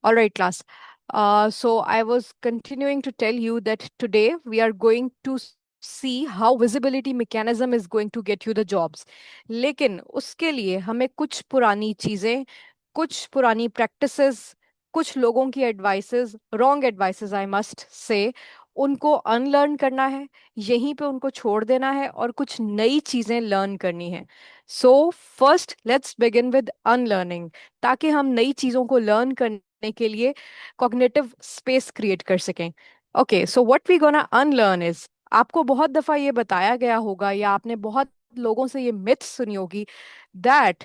All right, class. So I was continuing to tell you that today we are going to see how visibility mechanism is going to get you the jobs. लेकिन उसके लिए हमें कुछ पुरानी चीजें, कुछ पुरानी प्रैक्टिसेस, कुछ लोगों की advices, wrong advices I must say, उनको अनलर्न करना है, यहीं पे उनको छोड़ देना है और कुछ नई चीजें लर्न करनी है. So first let's begin with unlearning, ताकि हम नई चीजों को लर्न करने के लिए कॉग्निटिव स्पेस क्रिएट कर सकें. Okay, so what we gonna unlearn is, आपको बहुत दफा ये बताया गया होगा या आपने बहुत लोगों से ये मिथ सुनी होगी that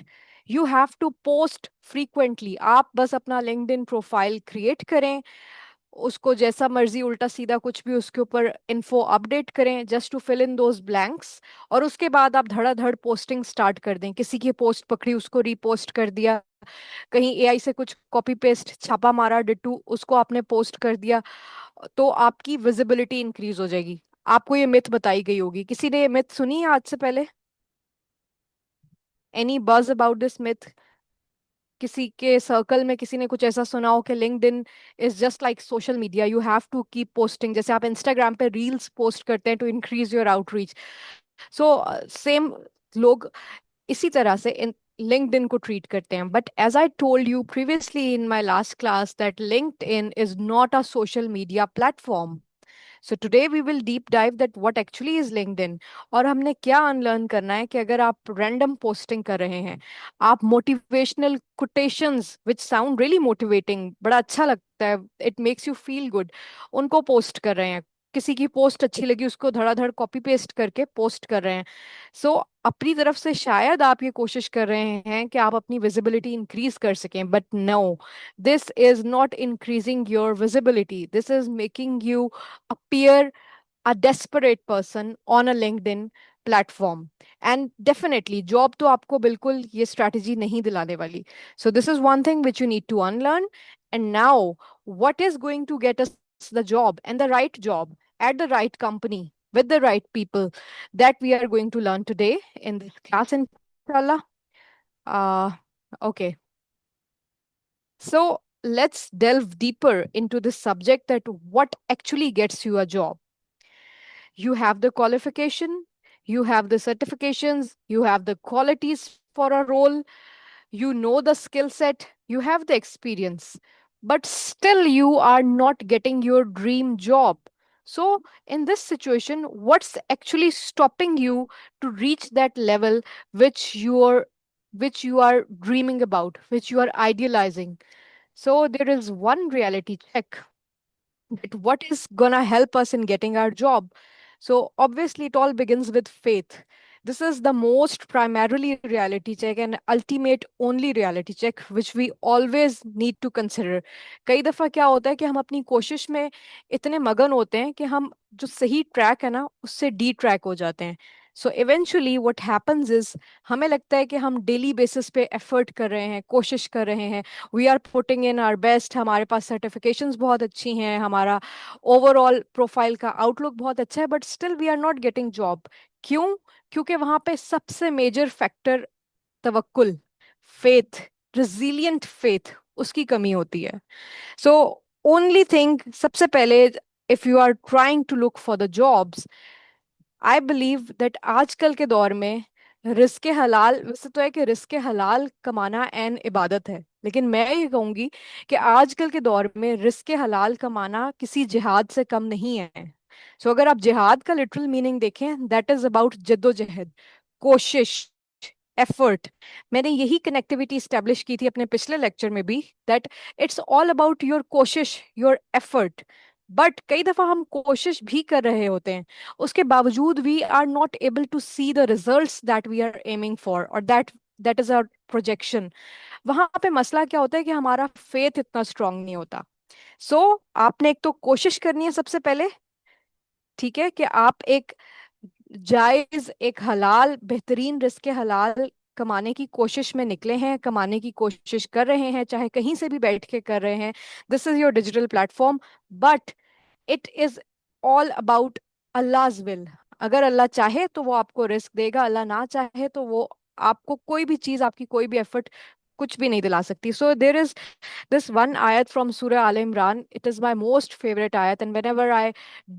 you have to post frequently. आप बस अपना लिंक्डइन प्रोफाइल क्रिएट करें, उसको जैसा मर्जी उल्टा सीधा कुछ भी उसके ऊपर इन्फो अपडेट करें just to fill in those blanks, और उसके बाद आप धड़ाधड़ पोस्टिंग स्टार्ट कर दें. किसी की पोस्ट पकड़ी, उसको रीपोस्ट कर दिया, कहीं एआई से कुछ कॉपी पेस्ट छापा मारा डिट्टू, उसको आपने पोस्ट कर दिया, तो आपकी विजिबिलिटी इंक्रीज हो जाएगी. आपको ये मिथ बताई गई होगी. किसी ने ये मिथ सुनी है आज से पहले? एनी बज अबाउट दिस मिथ? किसी के सर्कल में किसी ने कुछ ऐसा सुना हो कि LinkedIn is just like social media, you have to keep posting, जैसे आप इंस्टाग्राम पे रील्स पोस्ट करते हैं to increase your outreach. So same लोग इसी तरह से इन LinkedIn को ट्रीट करते हैं. But as I told you previously in my last class that LinkedIn is not a social media platform. So today we will deep dive that what actually is LinkedIn. और हमने क्या unlearn करना है कि अगर आप रैंडम पोस्टिंग कर रहे हैं, आप मोटिवेशनल कोटेशंस विच साउंड रियली मोटिवेटिंग, बड़ा अच्छा लगता है, it makes you feel good, उनको पोस्ट कर रहे हैं, किसी की पोस्ट अच्छी लगी उसको धड़ाधड़ कॉपी पेस्ट करके पोस्ट कर रहे हैं. सो अपनी तरफ से शायद आप ये कोशिश कर रहे हैं कि आप अपनी विजिबिलिटी इंक्रीज कर सकें, but no, this is not increasing your visibility. This is making you appear a desperate person on a LinkedIn platform. And definitely, job तो आपको बिल्कुल ये strategy नहीं दिलाने वाली. So this is one thing which you need to unlearn. And now, what is going to get us the job and the right job at the right company with the right people, that we are going to learn today in this class, inshallah. Uh, okay. So let's delve deeper into this subject, that what actually gets you a job. You have the qualification, you have the certifications, you have the qualities for a role, you know the skill set, you have the experience, but still you are not getting your dream job. So, in this situation, what's actually stopping you to reach that level which you are which you are dreaming about, which you are idealizing? So there is one reality check, that what is gonna help us in getting our job. So obviously it all begins with faith. This is the most primarily reality check and ultimate only reality check which we always need to consider. कई दफा क्या होता है कि हम अपनी कोशिश में इतने मगन होते हैं कि हम जो सही ट्रैक है ना उससे डी ट्रैक हो जाते हैं. So eventually what happens is, हमें लगता है कि हम डेली बेसिस पे एफर्ट कर रहे हैं, कोशिश कर रहे हैं, we are putting in our best, हमारे पास सर्टिफिकेशंस बहुत अच्छी हैं, हमारा ओवरऑल प्रोफाइल का आउटलुक बहुत अच्छा है, but still we are not getting job. क्यों? क्योंकि वहां पे सबसे मेजर फैक्टर तवक्कुल, फेथ, रिजिलियंट फेथ, उसकी कमी होती है. सो ओनली थिंग, सबसे पहले, if you are trying to look for the jobs, I believe that आजकल के दौर में रिस्क हलाल, वैसे तो है कि रिस्क हलाल कमाना एन इबादत है, लेकिन मैं ये कहूंगी कि आजकल के दौर में रिस्क हलाल कमाना किसी जिहाद से कम नहीं है. सो अगर आप जिहाद का लिटरल मीनिंग देखें, दैट इज अबाउट जद्दोजहद, कोशिश, एफर्ट. मैंने यही कनेक्टिविटी स्टैब्लिश की थी अपने पिछले लेक्चर में भी, that it's all about your कोशिश, योर एफर्ट. बट कई दफा हम कोशिश भी कर रहे होते हैं, उसके बावजूद we are not able to see the results that we are aiming for, और दैट इज आवर प्रोजेक्शन. वहां पे मसला क्या होता है कि हमारा फेथ इतना स्ट्रांग नहीं होता. आपने एक तो कोशिश करनी है सबसे पहले, ठीक है, कि आप एक जायज, एक हलाल, बेहतरीन रिस्क के हलाल कमाने की कोशिश में निकले हैं, कमाने की कोशिश कर रहे हैं, चाहे कहीं से भी बैठ के कर रहे हैं. This is your digital platform. But it is all about Allah's will. अगर अल्लाह चाहे तो वो आपको रिस्क देगा, अल्लाह ना चाहे तो वो आपको कोई भी चीज, आपकी कोई भी एफर्ट कुछ भी नहीं दिला सकती. So there is this one ayat from Surah Al Imran. It is my most favorite ayat, and whenever I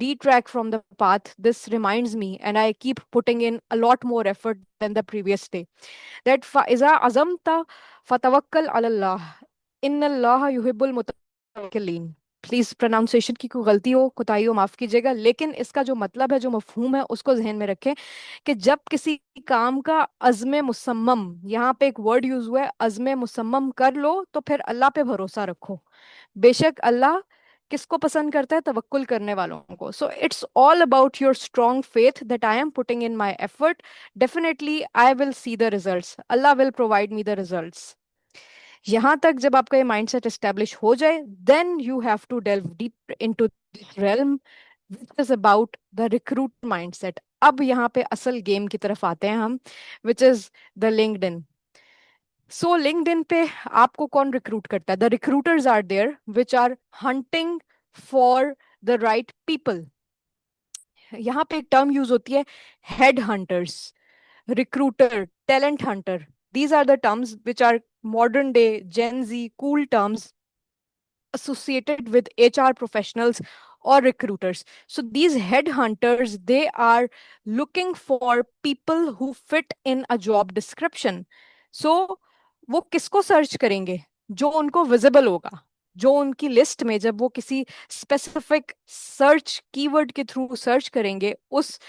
detrack from the path, this reminds me, and I keep putting in a lot more effort than the previous day. That iza azamta fatawakkal ala Allah. Inna Allah yuhibbul mutawakkilin. Please pronunciation की कोई गलती हो, कोताही हो, माफ कीजिएगा, लेकिन इसका जो मतलब है, जो मफहूम है, उसको जहन में रखें कि जब किसी काम का अज़्म मुसम्मम, यहाँ पे एक वर्ड यूज हुआ है, अज़्म मुसम्मम कर लो, तो फिर अल्लाह पे भरोसा रखो. बेशक अल्लाह किसको पसंद करता है? तवक्कुल करने वालों को. So it's all about your strong faith that I am putting in my effort. Definitely I will see the results, Allah will provide me the results. यहां तक जब आपका ये माइंडसेट एस्टेब्लिश हो जाए, then you have to delve deep into realm which is about the recruit mindset. अब यहाँ पे असल गेम की तरफ आते हैं हम, which is the LinkedIn. So LinkedIn पे आपको कौन रिक्रूट करता है? The recruiters are there which are hunting for the right people. यहाँ पे एक टर्म यूज होती है, head hunters, recruiter, talent hunter. These are the terms which are modern day Gen Z cool terms associated with HR professionals or recruiters. So these headhunters, they are looking for people who fit in a job description. So वो किसको search करेंगे? जो उनको visible होगा, जो उनकी list में, जब वो किसी स्पेसिफिक सर्च कीवर्ड के थ्रू सर्च करेंगे, उस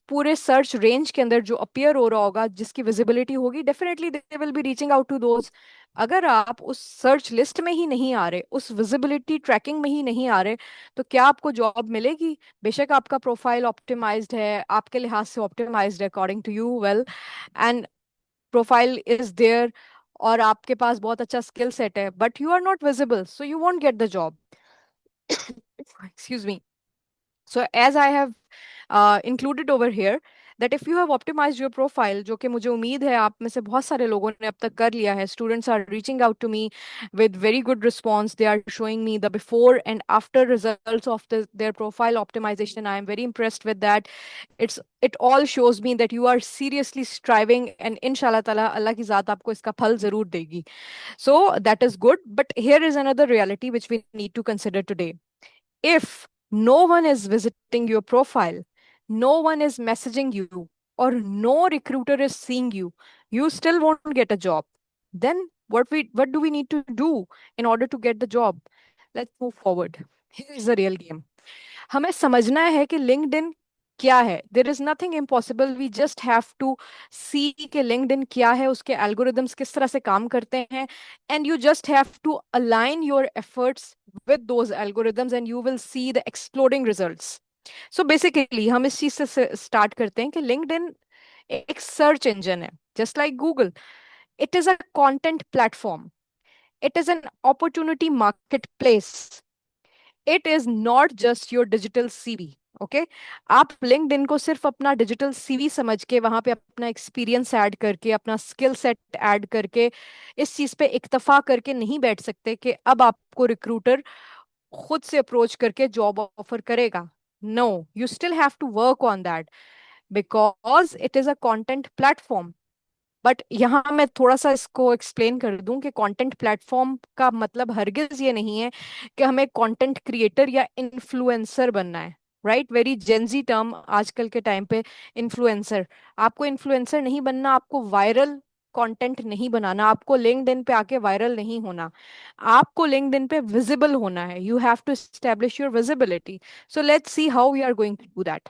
पूरे सर्च रेंज के अंदर जो अपियर हो रहा होगा, जिसकी विजिबिलिटी होगी, definitely they will be reaching out to those. अगर आप उस सर्च लिस्ट में ही नहीं आ रहे, उस विजिबिलिटी ट्रैकिंग में ही नहीं आ रहे, तो क्या आपको जॉब मिलेगी? बेशक आपका प्रोफाइल ऑप्टिमाइज्ड है, आपके लिहाज से ऑप्टिमाइज्ड है according to you, well, and profile is there, और आपके पास बहुत अच्छा स्किल सेट है, but you are not visible, so you won't get the job. Excuse me. So as I have included over here, that if you have optimized your profile, जो कि मुझे उम्मीद है आप में से बहुत सारे लोगों ने अब तक कर लिया है. Students are reaching out to me with very good response. They are showing me the before and after results of their profile optimization. I am very impressed with that. It all shows me that you are seriously striving, and inshallah ताला अल्लाह की ज़ात आपको इसका फल ज़रूर देगी. So that is good. But here is another reality which we need to consider today. If no one is visiting your profile, no one is messaging you, or no recruiter is seeing you, you still won't get a job. Then what do we need to do in order to get the job? Let's move forward. Here is the real game. हमें समझना है कि LinkedIn क्या है. There is nothing impossible, we just have to see कि LinkedIn क्या है, उसके एल्गोरिदम्स किस तरह से काम करते हैं, and you just have to align your efforts with those algorithms and you will see the exploding results. So basically हम इस चीज से स्टार्ट करते हैं कि लिंक्डइन एक सर्च इंजन है, just like Google. It is a content platform. It is an opportunity market place. It is not just your digital CV. Okay, आप लिंक्डइन को सिर्फ अपना डिजिटल सीवी समझ के वहां पे अपना एक्सपीरियंस ऐड करके, अपना स्किल सेट ऐड करके, इस चीज पे इक्तफा करके नहीं बैठ सकते कि अब आपको रिक्रूटर खुद से अप्रोच करके जॉब ऑफर करेगा. No, you still have to work on that, because it is a content platform. But यहाँ मैं थोड़ा सा इसको एक्सप्लेन कर दूं कि कंटेंट प्लेटफॉर्म का मतलब हरगिज ये नहीं है कि हमें कंटेंट क्रिएटर या इन्फ्लुएंसर बनना है. राइट, वेरी जेंजी टर्म आजकल के टाइम पे, इन्फ्लुएंसर. आपको इन्फ्लुएंसर नहीं बनना, आपको वायरल कंटेंट नहीं बनाना, आपको लिंक्डइन पे आके वायरल नहीं होना, आपको लिंक्डइन पे विजिबल होना है. You have to establish your visibility. So let's see how we are going to do that.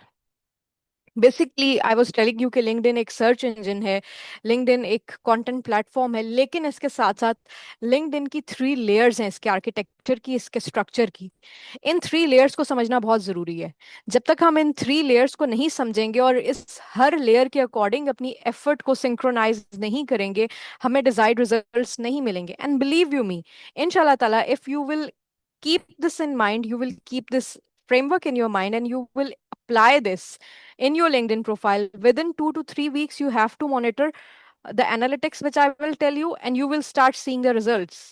Basically I was telling you कि लिंक्डइन एक सर्च इंजन है, लिंक्डइन एक कंटेंट प्लेटफॉर्म है, लेकिन इसके साथ साथ लिंक्डइन की 3 लेयर्स हैं, इसके आर्किटेक्चर की, इसके स्ट्रक्चर की. इन 3 लेयर्स को समझना बहुत ज़रूरी है. जब तक हम इन 3 लेयर्स को नहीं समझेंगे और इस हर लेयर के अकॉर्डिंग अपनी एफर्ट को सिंक्रोनाइज नहीं करेंगे, हमें डिजायर्ड रिजल्ट्स नहीं मिलेंगे. एंड बिलीव यू मी, इंशाल्लाह ताला, if you will keep this in mind, you will keep this framework in your mind, and you will apply this in your LinkedIn profile. Within 2 to 3 weeks, you have to monitor the analytics, which I will tell you, and you will start seeing the results.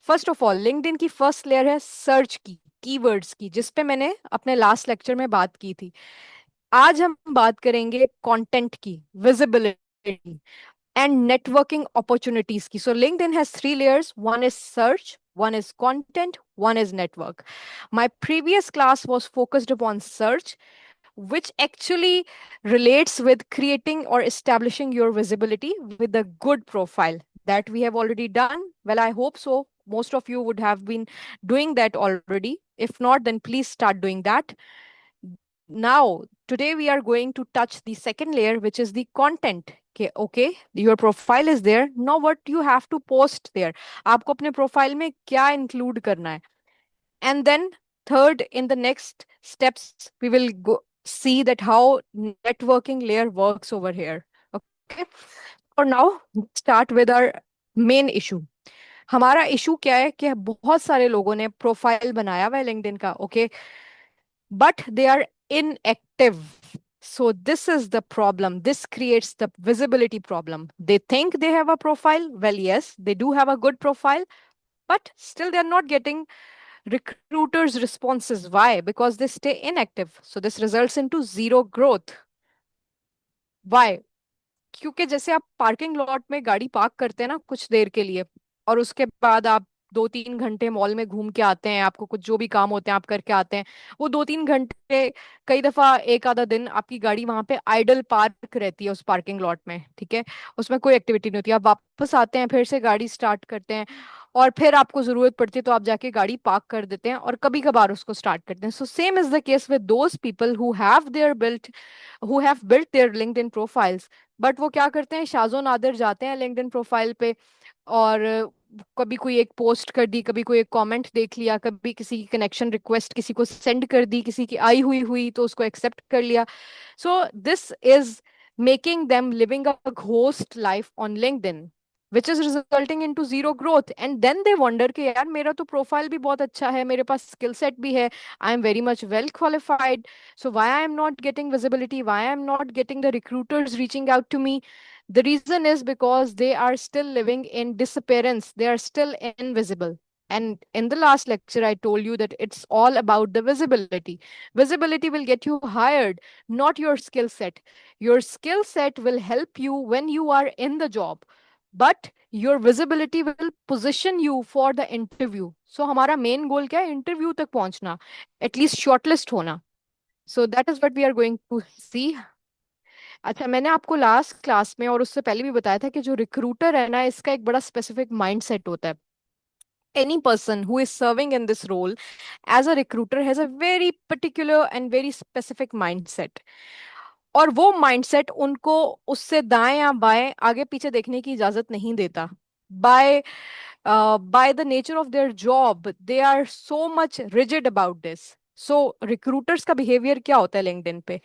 First of all, LinkedIn की first layer है search की, keywords की, जिसपे मैंने अपने last lecture में बात की थी. आज हम बात करेंगे कंटेंट की, विजिबिलिटी. and networking opportunities की. So LinkedIn has three layers. One is search, one is content, one is network. My previous class was focused upon search, which actually relates with creating or establishing your visibility with a good profile. That we have already done. Well, I hope so. Most of you would have been doing that already. If not, then please start doing that. Now, today we are going to touch the second layer, which is the content. Okay, your profile is there. Now, what you have to post there? आपको अपने profile में क्या include करना है? And then third, in the next steps, we will go see that how networking layer works over here. Okay. और now start with our main issue. हमारा issue क्या है कि बहुत सारे लोगों ने प्रोफाइल बनाया हुआ है लिंक्डइन का. Okay, but they are inactive. So this is the problem. This creates the visibility problem. They think they have a profile. Well, yes, they do have a good profile, but still they're not getting recruiters responses. Why? Because they stay inactive. So this results into zero growth. Why? क्योंकि जैसे आप parking lot में गाड़ी park करते हैं ना कुछ देर के लिए, और उसके बाद आप 2-3 घंटे मॉल में घूम के आते हैं, आपको कुछ जो भी काम होते हैं आप करके आते हैं. वो 2-3 घंटे, कई दफा एक आधा दिन आपकी गाड़ी वहां पे आइडल पार्क रहती है उस पार्किंग लॉट में. ठीक है, उसमें कोई एक्टिविटी नहीं होती. आप वापस आते हैं, फिर से गाड़ी स्टार्ट करते हैं, और फिर आपको जरूरत पड़ती है तो आप जाके गाड़ी पार्क कर देते हैं और कभी कभार उसको स्टार्ट करते हैं. So same is the case with those people who have built their LinkedIn profiles. But वो क्या करते हैं, शाजो नादिर जाते हैं लिंक्डइन प्रोफाइल पे, और कभी कोई एक पोस्ट कर दी, कभी कोई एक कमेंट देख लिया, कभी किसी की कनेक्शन रिक्वेस्ट किसी को सेंड कर दी, किसी की आई हुई हुई तो उसको एक्सेप्ट कर लिया. So this is making them living a ghost life on LinkedIn, which is resulting into zero growth. And then they wonder कि यार मेरा तो प्रोफाइल भी बहुत अच्छा है, मेरे पास स्किल सेट भी है, I am very much well qualified, so why I am not getting visibility, why I am not getting the recruiters reaching out to me? The reason is because they are still living in disappearance, they are still invisible. And in the last lecture I told you that it's all about the visibility. Visibility will get you hired, not your skill set. Your skill set will help you when you are in the job, but your visibility will position you for the interview. So हमारा main goal क्या है? Interview तक पहुंचना, at least shortlist होना. So that is what we are going to see. अच्छा, मैंने आपको last class में और उससे पहले भी बताया था कि जो रिक्रूटर है ना, इसका एक बड़ा स्पेसिफिक माइंडसेट होता है. Any person who is serving in this role as a recruiter has a very particular and very specific mindset. और वो माइंडसेट उनको उससे दाएं या बाएं आगे पीछे देखने की इजाजत नहीं देता. By by the nature of their job, they are so much rigid about this. So recruiters का बिहेवियर क्या होता है लिंक्डइन पे?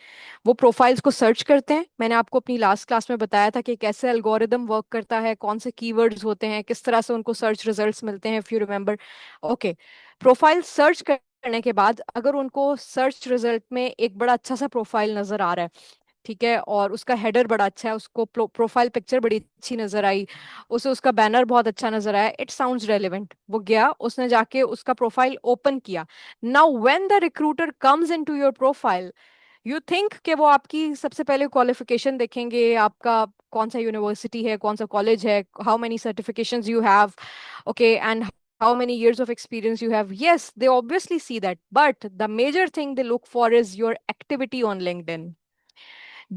वो प्रोफाइल्स को सर्च करते हैं. मैंने आपको अपनी लास्ट क्लास में बताया था कि कैसे एल्गोरिदम वर्क करता है, कौन से कीवर्ड्स होते हैं, किस तरह से उनको सर्च रिजल्ट्स मिलते हैं, if you remember. Okay, profile search करने के बाद अगर उनको सर्च रिजल्ट में एक बड़ा अच्छा सा प्रोफाइल नजर आ रहा है, ठीक है, और उसका हेडर बड़ा अच्छा है, उसको प्रोफाइल पिक्चर बड़ी अच्छी नजर आई, उसे उसका बैनर बहुत अच्छा नजर आया, इट साउंड्स रेलिवेंट. वो गया, उसने जाके उसका प्रोफाइल ओपन किया. Now when the recruiter comes into your profile, you think कि वो आपकी सबसे पहले क्वालिफिकेशन देखेंगे, आपका कौन सा यूनिवर्सिटी है, कौन सा कॉलेज है, how many certifications you have, okay, and how many years of experience you have. Yes, they obviously see that, but the major thing they look for is your activity on LinkedIn.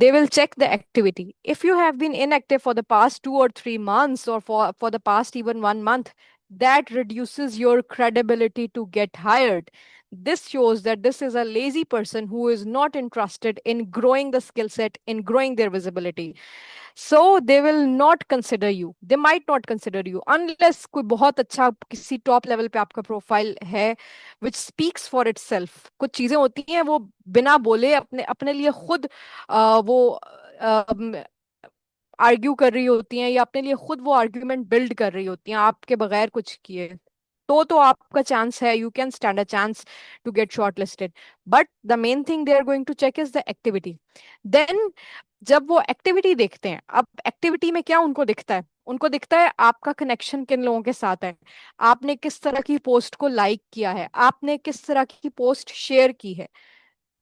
They will check the activity. If you have been inactive for the past 2 or 3 months, or for the past even 1 month, that reduces your credibility to get hired. This shows that this is a lazy person who is not interested in growing the skill set, in growing their visibility. So they will not consider you. They might not consider you unless कोई बहुत अच्छा किसी top level पे आपका profile है, which speaks for itself. कुछ चीजें होती हैं वो बिना बोले अपने अपने लिए खुद वो आर्ग्यू कर रही होती हैं, या अपने लिए खुद वो आर्ग्यूमेंट बिल्ड कर रही होती हैं आपके बगैर कुछ किए. तो आपका चांस है, you can stand a chance to get shortlisted. But the main thing they are going to check is the activity. Then जब वो एक्टिविटी देखते हैं, अब एक्टिविटी में क्या उनको दिखता है? उनको दिखता है आपका कनेक्शन किन लोगों के साथ है, आपने किस तरह की पोस्ट को लाइक किया है, आपने किस तरह की पोस्ट शेयर की है.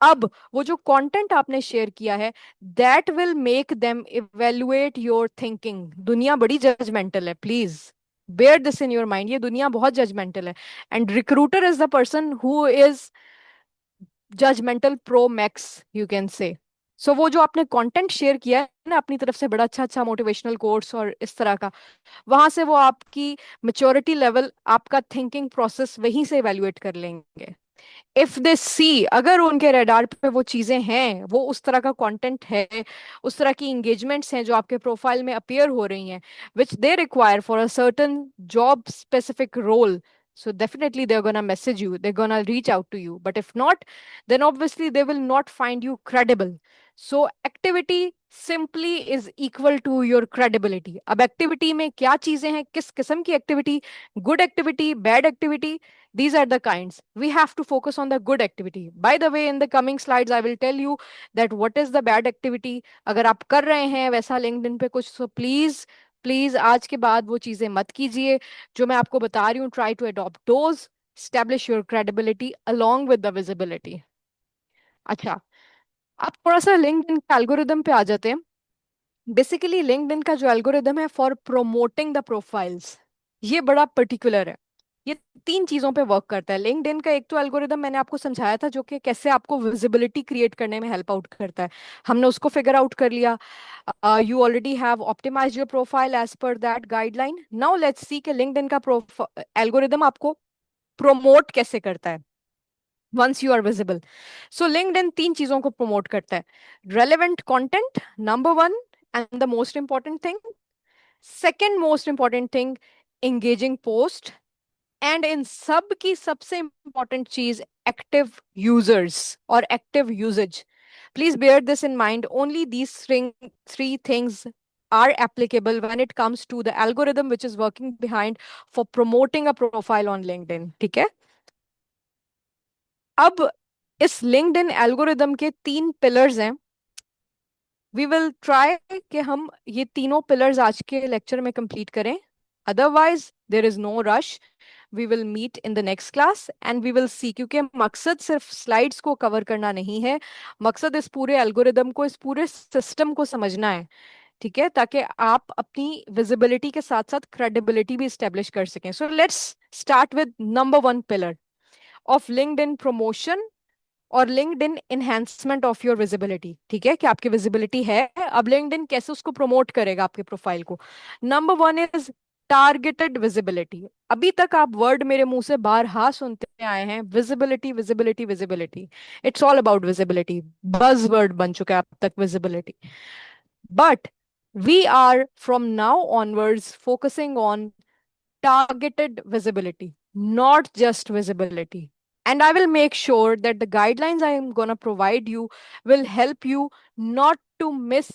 अब वो जो कंटेंट आपने शेयर किया है, that will make them evaluate your thinking. दुनिया बड़ी जजमेंटल है, please bear this in your mind, ये दुनिया बहुत जजमेंटल है। And recruiter is the person who is judgmental pro max, you can say. So वो जो आपने कंटेंट शेयर किया है ना अपनी तरफ से, बड़ा अच्छा अच्छा मोटिवेशनल कोर्स और इस तरह का, वहां से वो आपकी मेच्योरिटी लेवल, आपका थिंकिंग प्रोसेस वहीं से इवेल्युएट कर लेंगे। इफ दे सी, अगर उनके रडार पे वो चीजें हैं, वो उस तरह का कंटेंट है, उस तरह की इंगेजमेंट्स हैं जो आपके प्रोफाइल में अपीयर हो रही हैं, which they require for a certain job specific role, so definitely they're gonna message you, they're gonna reach out to you. But if not, then obviously they will not find you credible. So activity simply is equal to your credibility. अब activity में क्या चीजें हैं, किस किस्म की activity, good activity, bad activity, these are the kinds. We have to focus on the good activity. By the way, in the coming slides I will tell you that what is the bad activity. अगर आप कर रहे हैं वैसा LinkedIn पे कुछ, so please please आज के बाद वो चीजें मत कीजिए जो मैं आपको बता रही हूँ। Try to adopt those, establish your credibility along with the visibility. अच्छा, आप थोड़ा सा लिंक्डइन के एल्गोरिदम पे आ जाते हैं। बेसिकली लिंक्डइन का जो एल्गोरिदम है फॉर प्रोमोटिंग द प्रोफाइल्स, ये बड़ा पर्टिकुलर है। ये तीन चीजों पे वर्क करता है लिंक्डइन का। एक तो एल्गोरिदम मैंने आपको समझाया था जो कि कैसे आपको विजिबिलिटी क्रिएट करने में हेल्प आउट करता है, हमने उसको फिगर आउट कर लिया। You already have optimized your profile as per that guideline. Now let's see कि लिंक्डइन का एल्गोरिदम आपको प्रोमोट कैसे करता है once you are visible. So LinkedIn तीन चीजों को प्रमोट करता है। Relevant content number one and the most important thing. Second most important thing, engaging post. And इन सब की सबसे इंपॉर्टेंट चीज, एक्टिव यूजर्स और active usages. Please bear this in mind, only these three things are applicable when it comes to the algorithm which is working behind for promoting a profile on LinkedIn, ठीक है। अब इस LinkedIn algorithm के तीन pillars हैं। We will try कि हम ये तीनों पिलर्स आज के लेक्चर में कंप्लीट करें, otherwise there is no rush. We will meet in the next class and we will see, क्योंकि मकसद सिर्फ स्लाइड्स को कवर करना नहीं है, मकसद इस पूरे एल्गोरिदम को, इस पूरे सिस्टम को समझना है, ठीक है, ताकि आप अपनी विजिबिलिटी के साथ साथ क्रेडिबिलिटी भी स्टेब्लिश कर सकें। So let's start with number one pillar of LinkedIn promotion और LinkedIn enhancement of your visibility. ठीक है, कि आपकी विजिबिलिटी है, अब लिंक्डइन कैसे उसको प्रमोट करेगा आपके प्रोफाइल को। Number one is targeted visibility. अभी तक आप वर्ड मेरे मुंह से बार हा सुनते आए हैं, visibility visibility visibility, it's all about visibility, buzzword बन चुका है अब तक visibility. But we are from now onwards focusing on targeted visibility, not just visibility. And I will make sure that the guidelines I am going to provide you will help you not to miss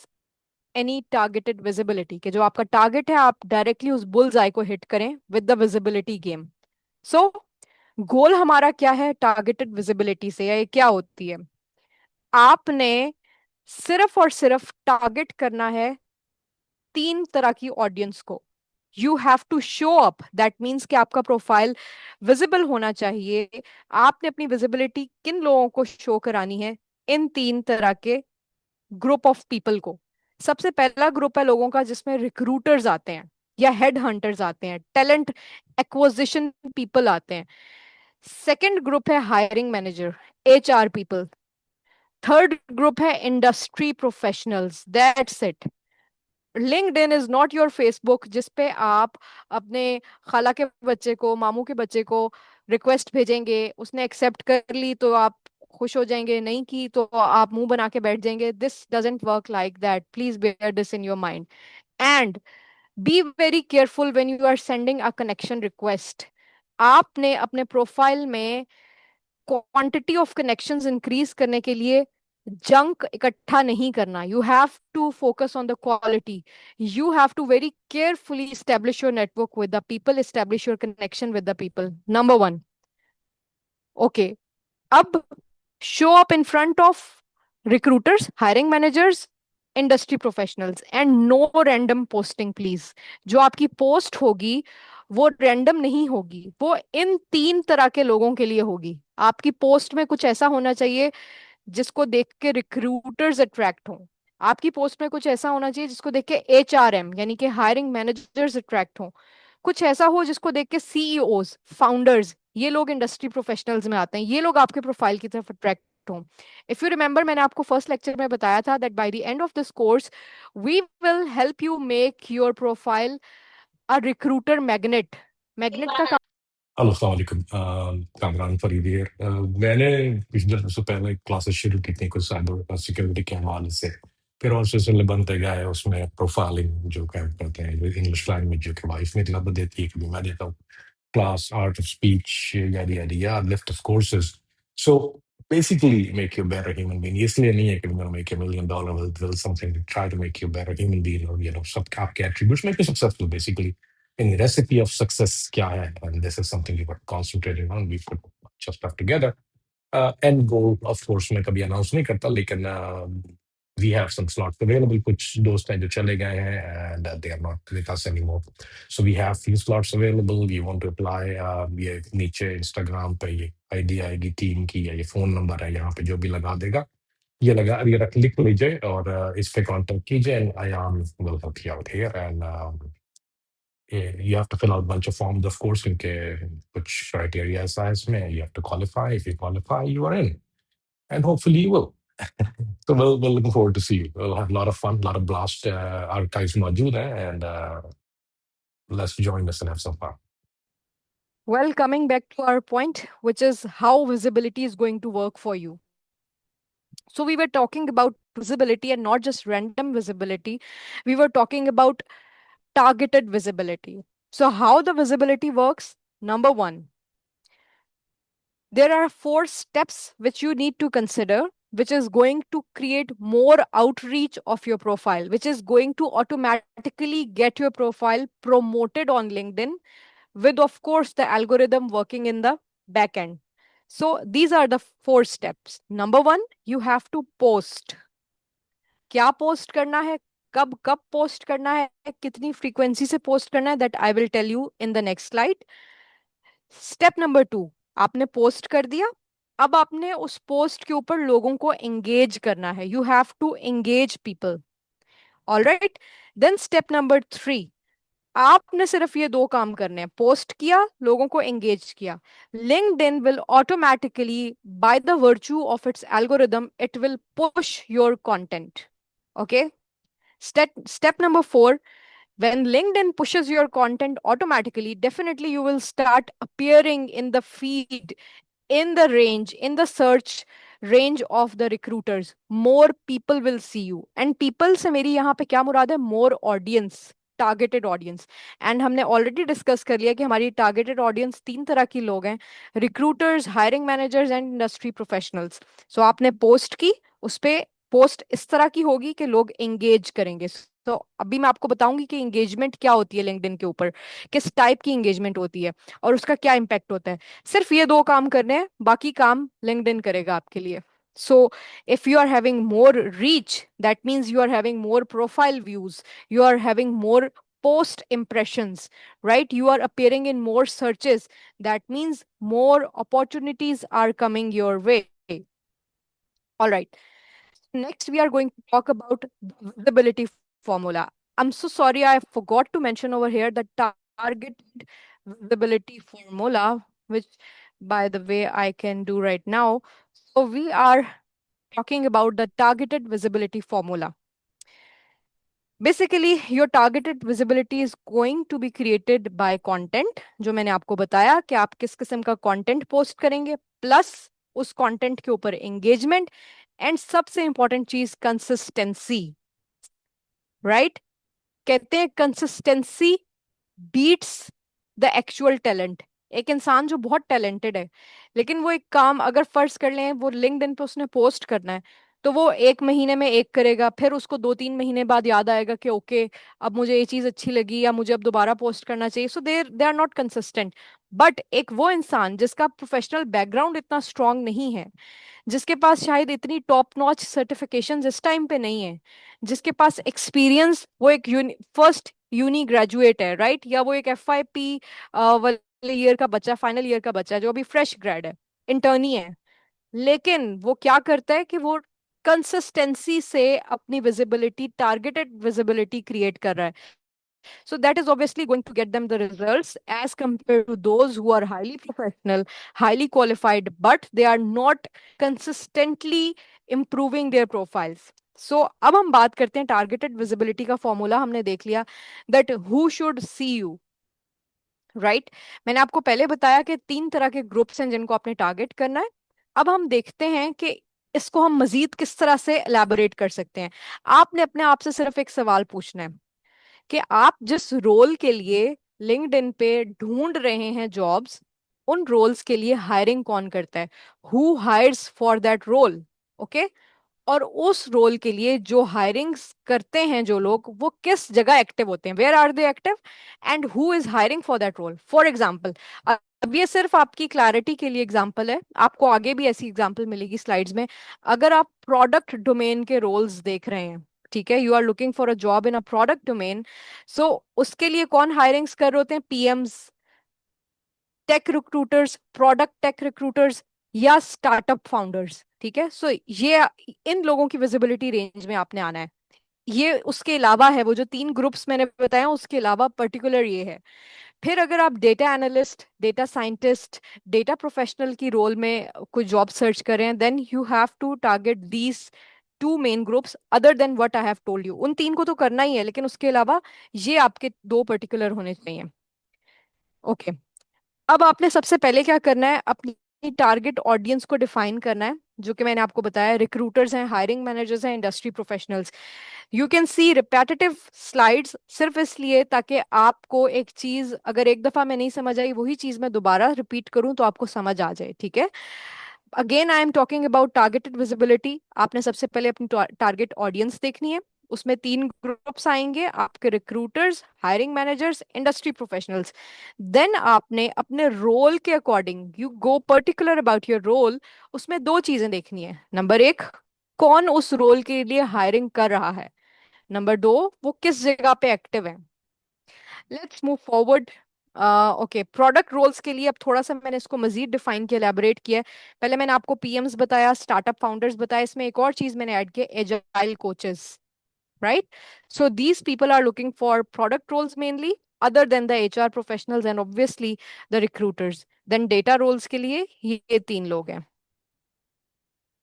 any targeted visibility, कि जो आपका target है आप directly उस bulls आई को hit करें with the visibility game. सो गोल हमारा क्या है टारगेटेड विजिबिलिटी से, या ये क्या होती है? आपने सिर्फ और सिर्फ टारगेट करना है तीन तरह की ऑडियंस को। You have to show up, that means कि आपका प्रोफाइल विजिबल होना चाहिए। आपने अपनी विजिबिलिटी किन लोगों को शो करानी है? इन तीन तरह के ग्रुप ऑफ पीपल को। सबसे पहला ग्रुप है लोगों का जिसमें रिक्रूटर्स आते हैं या हेड हंटर्स आते हैं, टैलेंट एक्विजिशन पीपल आते हैं। सेकंड ग्रुप है hiring manager, HR people. Third group है industry professionals, that's it. LinkedIn is not your Facebook जिसपे आप अपने खाला के बच्चे को, मामू के बच्चे को रिक्वेस्ट भेजेंगे, उसने एक्सेप्ट कर ली तो आप खुश हो जाएंगे, नहीं की तो आप मुंह बना के बैठ जाएंगे। This doesn't work like that, please bear this in your mind and be very careful when you are sending a connection request. आपने अपने प्रोफाइल में क्वांटिटी ऑफ कनेक्शंस इंक्रीज करने के लिए जंक इकट्ठा नहीं करना। You have to focus on the quality. You have to very carefully establish your network with the people, establish your connection with the people, number one. Okay, अब show up in front of recruiters, hiring managers, industry professionals and no random posting please। जो आपकी post होगी वो random नहीं होगी, वो इन तीन तरह के लोगों के लिए होगी। आपकी पोस्ट में कुछ ऐसा होना चाहिए जिसको देख के रिक्रूटर्स अट्रैक्ट हों। आपकी पोस्ट में कुछ ऐसा होना चाहिए जिसको देख के HRM यानी कि हायरिंग मैनेजर्स अट्रैक्ट हों। कुछ ऐसा हो जिसको देख के CEOs, फाउंडर्स, ये लोग इंडस्ट्री प्रोफेशनल्स में आते हैं, ये लोग आपके प्रोफाइल की तरफ अट्रैक्ट हों। इफ यू रिमेंबर, मैंने आपको फर्स्ट लेक्चर में बताया था that by the end of this course we will help you make your profile a recruiter magnet. Magnet का हेलो, अस्सलाम वालेकुम। कामरान फरीद here। मैंने कुछ दिनों से पहले क्लासेस शुरू की थी कुछ साइबर सिक्योरिटी के हवाले से। फिर और सिलसिले बनते गए, उसमें प्रोफाइलिंग जो कैंप करते हैं, जो इंग्लिश लैंग्वेज जो कि वाइफ मेरी रब देती है, कभी मैं देता हूँ class, art of speech, yada yada yada, lift of courses. So basically, make you a better human being. इसलिए नहीं है कि I'm going to make $1 million, will something to try to make you a better human being, or सब आपके attributes make you successful basically. In the recipe of success क्या है? And this is something we were concentrating on. We put much of stuff together. End goal, of course, मैं कभी announce नहीं करता, लेकिन we have some slots available. कुछ दोस्त हैं जो चले गए हैं and they are not with us anymore. So we have few slots available. You want to apply, ये नीचे Instagram पे ये ID आएगी टीम की, या ये फोन नंबर है यहाँ पे जो भी लगा देगा, ये रख लिख लीजिए और इस पे कांटेक्ट कीजिए, and I am will help you out here. And you have to fill out a bunch of forms, of course, क्योंकि कुछ criteria ऐसा है इसमें. You have to qualify. If you qualify, you are in, and hopefully you will. So we're looking forward to see you. We'll have a lot of fun, a lot of blast. Archives मौजूद हैं, and let's join us and have some fun. Well, coming back to our point, which is how visibility is going to work for you. So, we were talking about visibility and not just random visibility. We were talking about targeted visibility. So, how the visibility works? Number one, there are 4 steps which you need to consider, which is going to create more outreach of your profile, which is going to automatically get your profile promoted on LinkedIn with, of course, the algorithm working in the back end. So these are the 4 steps. Number one, you have to post. क्या post करना है, कब कब post करना है, कितनी frequency से post करना है, that I will tell you in the next slide. Step number 2, आपने पोस्ट कर दिया, अब आपने उस पोस्ट के ऊपर लोगों को एंगेज करना है. You have to engage people. Alright. Then step number 3, आपने सिर्फ ये 2 काम करने हैं, पोस्ट किया, लोगों को एंगेज किया. LinkedIn will automatically, by the virtue of its algorithm, it will push your content. Okay. Step number 4, when LinkedIn pushes your content automatically, definitely you will start appearing in the feed, in the range, in the search range of the recruiters. More people will see you. And people से मेरी यहाँ पे क्या मुराद है? More audience, targeted audience. And हमने already discuss कर लिया कि हमारी टारगेटेड ऑडियंस 3 तरह की लोग हैं: recruiters, hiring managers and industry professionals. So आपने पोस्ट की, उस पे पोस्ट इस तरह की होगी कि लोग एंगेज करेंगे. तो अभी मैं आपको बताऊंगी कि एंगेजमेंट क्या होती है लिंक्डइन के ऊपर, किस टाइप की एंगेजमेंट होती है और उसका क्या इम्पैक्ट होता है. सिर्फ ये 2 काम करने हैं, बाकी काम लिंक्डइन करेगा आपके लिए. So if you are having more reach, that means you are having more profile views, you are having more post impressions, right? You are appearing in more searches. That means more opportunities are coming your way. All right. Next, we are going to talk about the visibility formula. I'm so sorry, I forgot to mention over here the target visibility formula, which, by the way, I can do right now. So we are talking about the targeted visibility formula. Basically, your targeted visibility is going to be created by content, जो मैंने आपको बताया कि आप किस किस्म का content post करेंगे, प्लस उस content के ऊपर engagement, एंड सबसे इंपॉर्टेंट चीज कंसिस्टेंसी. राइट. कहते हैं consistency beats the actual talent. एक इंसान जो बहुत टैलेंटेड है, लेकिन वो एक काम अगर फर्ज कर लें वो लिंक्डइन पे उसने पोस्ट करना है, तो वो 1 महीने में एक करेगा, फिर उसको 2-3 महीने बाद याद आएगा कि ओके, अब मुझे ये चीज अच्छी लगी या मुझे अब दोबारा पोस्ट करना चाहिए. So they are not consistent. But एक वो इंसान जिसका प्रोफेशनल बैकग्राउंड इतना स्ट्रांग नहीं है, जिसके पास शायद इतनी टॉप नॉच सर्टिफिकेशन इस टाइम पे नहीं है, जिसके पास एक्सपीरियंस, वो एक फर्स्ट यूनी ग्रेजुएट है, राइट, या वो एक FYP वाले ईयर का बच्चा, फाइनल ईयर का बच्चा जो अभी फ्रेश ग्रेड है, इंटर्नी है, लेकिन वो क्या करता है कि वो कंसिस्टेंसी से अपनी विजिबिलिटी, टारगेटेड विजिबिलिटी क्रिएट कर रहा है. So that is obviously going to get them the results as compared to those who are highly professional, highly qualified, but they are not consistently improving their profiles. So अब हम बात करते हैं targeted visibility का formula. हमने देख लिया that who should see you, right. मैंने आपको पहले बताया कि 3 तरह के ग्रुप्स हैं जिनको आपने टारगेट करना है. अब हम देखते हैं कि इसको हम मजीद किस तरह से एलैबोरेट कर सकते हैं. आपने अपने आप से सिर्फ एक सवाल पूछना है कि आप जिस रोल के लिए लिंक्डइन पे ढूंढ रहे हैं जॉब्स, उन रोल्स के लिए हायरिंग कौन करता है, who hires for that role. Okay. और उस रोल के लिए जो हायरिंग्स करते हैं जो लोग, वो किस जगह एक्टिव होते हैं, where are they active, and who is hiring for that role. For example, अब ये सिर्फ आपकी क्लैरिटी के लिए एग्जाम्पल है, आपको आगे भी ऐसी एग्जाम्पल मिलेगी स्लाइड्स में. अगर आप प्रोडक्ट डोमेन के रोल्स देख रहे हैं, ठीक है, you are looking for a job in a product domain, so उसके लिए कौन हायरिंग्स कर रहे होते हैं, PMs, tech recruiters, product tech recruiters, या स्टार्टअप फाउंडर्स. ठीक है. सो ये इन लोगों की विजिबिलिटी रेंज में आपने आना है. ये उसके अलावा है, वो जो 3 ग्रुप्स मैंने बताया उसके अलावा पर्टिकुलर ये है. फिर अगर आप data analyst, data scientist, data professional की रोल में कोई जॉब सर्च करें, then you have to target these 2 main groups other than what I have told you. उन 3 को तो करना ही है, लेकिन उसके अलावा ये आपके 2 पर्टिकुलर होने चाहिए. ओके. अब आपने सबसे पहले क्या करना है, अपनी टारगेट ऑडियंस को डिफाइन करना है, जो कि मैंने आपको बताया रिक्रूटर्स हैं, हायरिंग मैनेजर्स हैं, industry professionals. You can see repetitive slides सिर्फ इसलिए ताकि आपको एक चीज अगर एक दफा में नहीं समझ आई, वही चीज मैं दोबारा रिपीट करूं तो आपको समझ आ जाए. ठीक है. Again I am talking about targeted visibility. आपने सबसे पहले अपनी टारगेट ऑडियंस देखनी है. उसमें 3 ग्रुप्स आएंगे आपके, recruiters, hiring managers, industry professionals. Then आपने अपने रोल के according you go particular about your role. उसमें 2 चीजें देखनी है. नंबर 1, कौन उस रोल के लिए हायरिंग कर रहा है. नंबर 2, वो किस जगह पे एक्टिव है. Let's move forward. Okay, product roles के लिए अब थोड़ा सा मैंने इसको मजीद डिफाइन किया, एलैबोरेट किया है. पहले मैंने आपको पीएम्स बताया, स्टार्टअप फाउंडर्स बताया, इसमें एक और चीज मैंने ऐड किया, agile coaches, right? So these people are looking for product roles mainly, other than the HR professionals and obviously the recruiters. Then data roles के लिए ये 3 लोग हैं.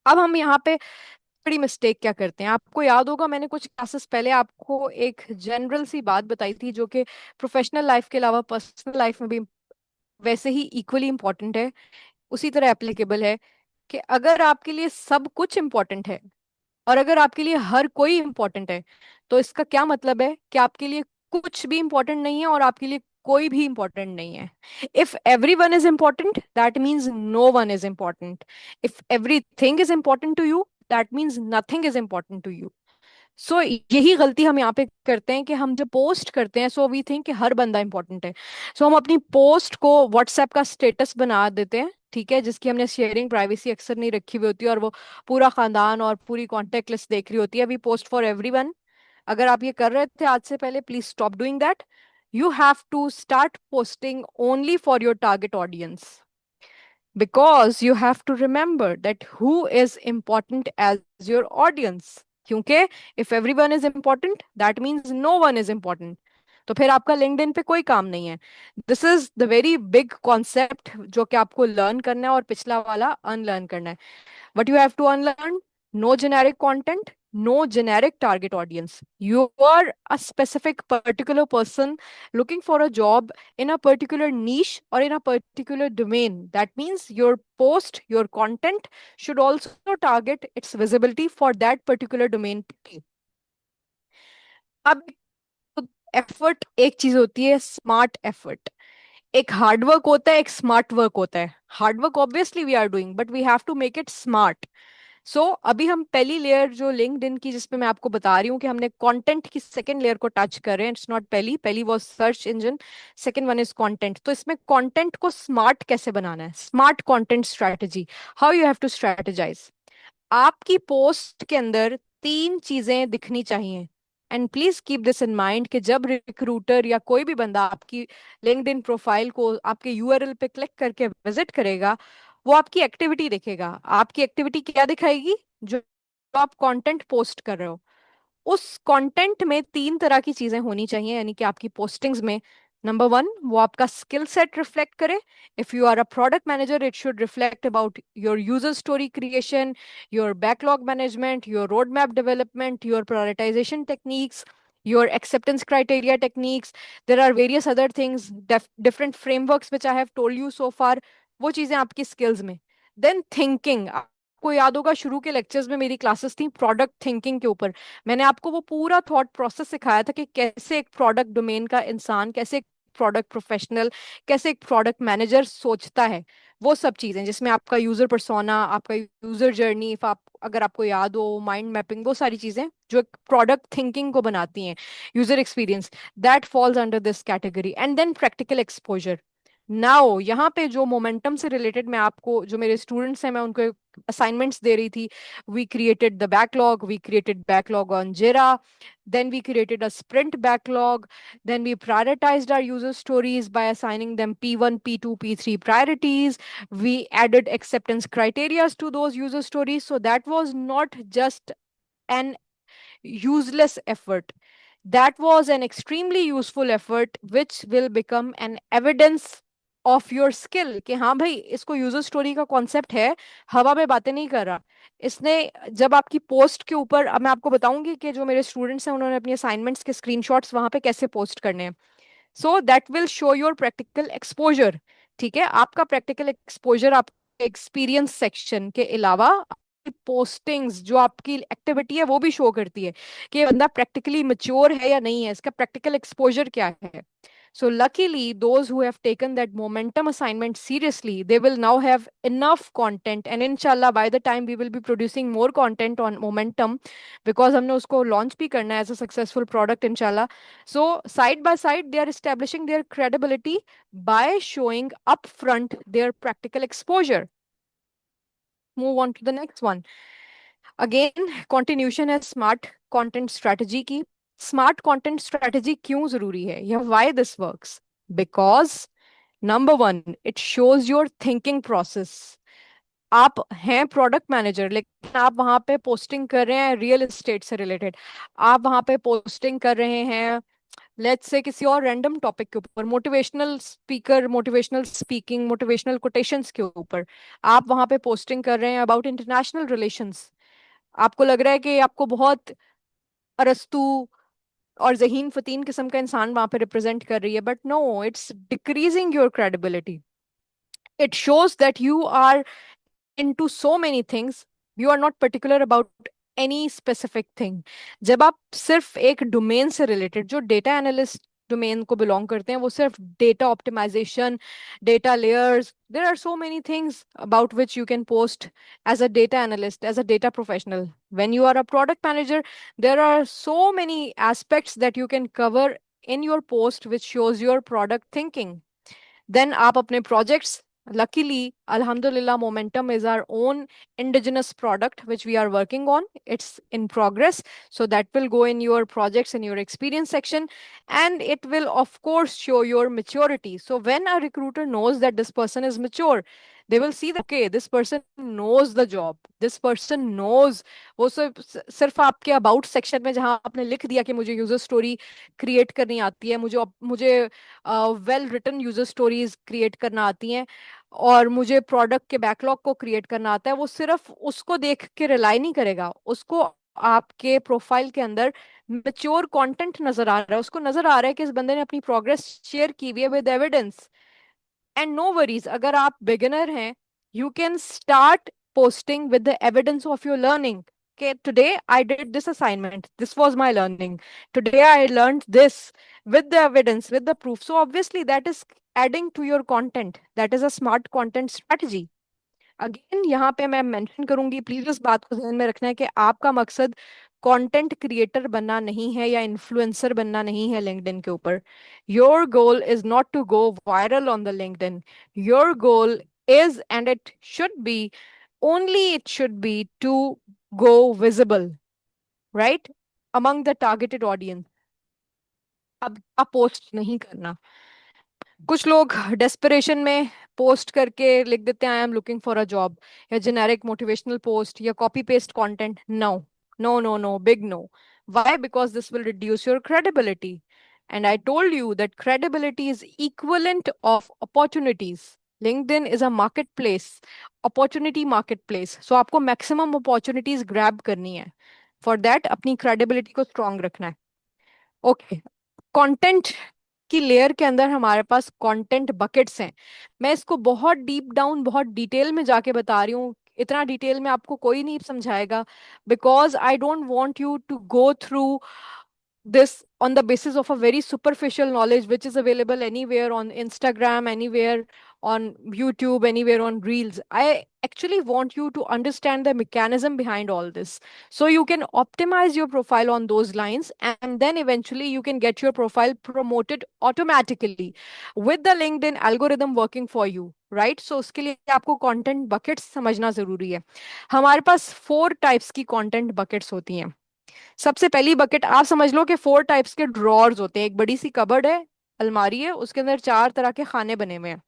अब हम यहाँ पे बड़ी मिस्टेक क्या करते हैं, आपको याद होगा मैंने कुछ क्लासेस पहले आपको एक जनरल सी बात बताई थी, जो कि प्रोफेशनल लाइफ के अलावा पर्सनल लाइफ में भी वैसे ही इक्वली इंपॉर्टेंट है, उसी तरह एप्लीकेबल है, कि अगर आपके लिए सब कुछ इंपॉर्टेंट है और अगर आपके लिए हर कोई इंपॉर्टेंट है, तो इसका क्या मतलब है कि आपके लिए कुछ भी इंपॉर्टेंट नहीं है और आपके लिए कोई भी इंपॉर्टेंट नहीं है. If every one is important, that means no one is important. If everything is important to you, that means nothing is important to you. So यही गलती हम यहाँ पे करते हैं कि हम जब पोस्ट करते हैं, सो वी थिंक कि हर बंदा इंपॉर्टेंट है. सो हम अपनी पोस्ट को व्हाट्सएप का स्टेटस बना देते हैं, ठीक है, जिसकी हमने शेयरिंग प्राइवेसी अक्सर नहीं रखी हुई होती, और वो पूरा खानदान और पूरी कॉन्टेक्ट लिस्ट देख रही होती है. We post for everyone. अगर आप ये कर रहे थे आज से पहले, please stop doing that. You have to start posting only for your target audience, because you have to remember that who is important as your audience. क्योंकि if everyone is important, that means no one is important. तो फिर आपका LinkedIn पे कोई काम नहीं है. This is the very big concept जो कि आपको लर्न करना है और पिछला वाला अनलर्न करना है. What you have to unlearn: no generic content, no generic target audience. You are a specific particular person looking for a job in a particular niche or in a particular domain. That means your post, your content should also target its visibility for that particular domain. अब effort एक चीज होती है, smart effort. एक hard work होता है, एक smart work होता है. Hard work obviously we are doing, but we have to make it smart. So अभी हम पहली लेयर जो लिंक्डइन की, जिसपे मैं आपको बता रही हूँ कि हमने कंटेंट की सेकंड लेयर को टच कर रहे हैं. इट्स नॉट पहली, पहली वो search engine, second one is content. तो इसमें कंटेंट को स्मार्ट कैसे बनाना है, smart content strategy, how you have to strategize. आपकी पोस्ट के अंदर 3 चीजें दिखनी चाहिए. And please keep this in mind कि जब रिक्रूटर या कोई भी बंदा आपकी लिंक्डइन प्रोफाइल को आपके यूआरएल पे क्लिक करके विजिट करेगा, वो आपकी एक्टिविटी देखेगा। आपकी एक्टिविटी क्या दिखाएगी? जो जो आप कंटेंट पोस्ट कर रहे हो, उस कंटेंट में तीन तरह की चीजें होनी चाहिए, यानी कि आपकी पोस्टिंग्स में। नंबर वन, वो आपका स्किल सेट रिफ्लेक्ट करे। If you are a product manager, it should reflect about your user story creation, your backlog management, your road map development, your prioritization techniques, your acceptance criteria techniques. There are various other things, different frameworks which I have told you so far. वो चीजें आपकी skills में। Than thinking, आपको याद होगा शुरू के lectures में मेरी क्लासेस थी प्रोडक्ट थिंकिंग के ऊपर। मैंने आपको वो पूरा थॉट प्रोसेस सिखाया था कि कैसे एक प्रोडक्ट डोमेन का इंसान, कैसे एक प्रोडक्ट प्रोफेशनल, कैसे एक प्रोडक्ट मैनेजर सोचता है। वो सब चीजें जिसमें आपका यूजर पर्सोना, आपका यूजर जर्नी, इफ आप अगर आपको याद हो, माइंड मैपिंग, वो सारी चीजें जो एक प्रोडक्ट थिंकिंग को बनाती हैं, user experience, that falls under this category. And then practical exposure. Now यहाँ पे जो मोमेंटम से रिलेटेड मैं आपको, जो मेरे स्टूडेंट्स हैं, मैं उनको असाइनमेंट्स दे रही थी। We created the backlog, we created backlog on Jira, then we created a sprint backlog, then we prioritized our user stories by assigning them p1, p2, p3 priorities. We added acceptance criteria to those user stories, so that was not just an useless effort. That was an extremely useful effort which will become an evidence of your skill कि हाँ भाई, इसको user story का concept है, हवा में बातें नहीं कर रहा इसने। जब आपकी पोस्ट के ऊपर, अब मैं आपको बताऊंगी कि जो मेरे स्टूडेंट्स हैं उन्होंने अपनी असाइनमेंट्स के स्क्रीनशॉट्स वहां पे कैसे पोस्ट करने हैं। So that will show your practical exposure. ठीक है, आपका प्रैक्टिकल एक्सपोजर आपके एक्सपीरियंस सेक्शन के अलावा पोस्टिंग्स, जो आपकी एक्टिविटी है, वो भी शो करती है कि ये बंदा प्रैक्टिकली मैच्योर है या नहीं है, इसका प्रैक्टिकल एक्सपोजर क्या है। So luckily, those who have taken that momentum assignment seriously, they will now have enough content. And inshallah, by the time we will be producing more content on momentum, because हमने उसको launch भी करना है as a successful product, inshallah. So side by side, they are establishing their credibility by showing upfront their practical exposure. Move on to the next one. Again, continuation है smart content strategy की। Smart content strategy क्यों जरूरी है, या why this works? Because number one, it shows your thinking process. आप हैं product manager, लेकिन आप वहां पे पोस्टिंग कर रहे हैं रियल एस्टेट से रिलेटेड, आप वहां पे पोस्टिंग कर रहे हैं लेट्स से किसी और रैंडम टॉपिक के ऊपर, motivational speaker, motivational speaking, motivational quotations के ऊपर, आप वहां पे पोस्टिंग कर रहे हैं अबाउट इंटरनेशनल रिलेशंस। आपको लग रहा है कि आपको बहुत अरस्तु और जहीन फतीन किस्म का इंसान वहां पे रिप्रेजेंट कर रही है, but no, it's decreasing your credibility. It shows that you are into so many things, you are not particular about any specific thing। जब आप सिर्फ एक डोमेन से रिलेटेड, जो डेटा एनालिस्ट डोमेन को बिलोंग करते हैं, वो सिर्फ data optimization, data layers, there are so many things about which you can post as a data analyst, as a data professional. When you are a product manager, there are so many aspects that you can cover in your post which shows your product thinking। Then आप अपने projects, luckily, Alhamdulillah, Momentum is our own indigenous product which we are working on. It's in progress. So that will go in your projects and your experience section. And it will, of course, show your maturity. So when a recruiter knows that this person is mature, they will see that, okay, this person knows the job. This person knows, वो सिर्फ आपके about section में जहां आपने लिख दिया कि मुझे यूजर स्टोरी क्रिएट करनी आती है, मुझे well written user stories create करना आती हैं, और मुझे प्रोडक्ट के बैकलॉग को क्रिएट करना आता है, वो सिर्फ उसको देख के रिलाई नहीं करेगा। उसको आपके प्रोफाइल के अंदर मेच्योर कंटेंट नजर आ रहा है, उसको नजर आ रहा है कि इस बंदे ने अपनी प्रोग्रेस शेयर की हुई है with evidence. And no worries, अगर आप बिगिनर हैं, you can start posting with the evidence of your learning. Okay, today I did this assignment, this was my learning, today I learned this, with the evidence, with the proof. So obviously that is adding to your content, that is a smart content strategy। Again यहाँ पे मैं mention करूंगी, please इस बात को ध्यान में रखना है कि आपका मकसद कंटेंट क्रिएटर बनना नहीं है या इन्फ्लुएंसर बनना नहीं है लिंक्डइन के ऊपर। Your goal is not to go viral on the LinkedIn. Your goal is, and it should be, only it should be to go visible, right, among the targeted audience। अब आप post नहीं करना। कुछ लोग desperation में post करके लिख देते हैं I am looking for a job, या जेनेरिक मोटिवेशनल पोस्ट या copy paste content, no, no no no, big no. Why? Because this will reduce your credibility. And I told you that credibility is equivalent of opportunities. LinkedIn is a marketplace, opportunity marketplace. So आपको maximum opportunities grab करनी है. For that अपनी credibility को strong रखना है. Okay, content की layer के अंदर हमारे पास कंटेंट बकेट्स हैं. मैं इसको बहुत डीप डाउन, बहुत डिटेल में जाके बता रही हूँ. इतना डिटेल में आपको कोई नहीं समझाएगा, because I don't want you to go through this on the basis of a very superficial knowledge which is available anywhere on Instagram, anywhere on YouTube, anywhere on Reels. I actually want you to understand the mechanism behind all this. So you can optimize your profile on those lines, and then eventually you can get your profile promoted automatically with the LinkedIn algorithm working for you. Right, so उसके लिए आपको content buckets समझना जरूरी है. हमारे पास 4 types की content buckets होती हैं. सबसे पहली बकेट आप समझ लो कि 4 टाइप्स के ड्रॉर्स होते हैं. एक बड़ी सी कबर्ड है, अलमारी है, उसके अंदर 4 तरह के खाने बने हुए हैं.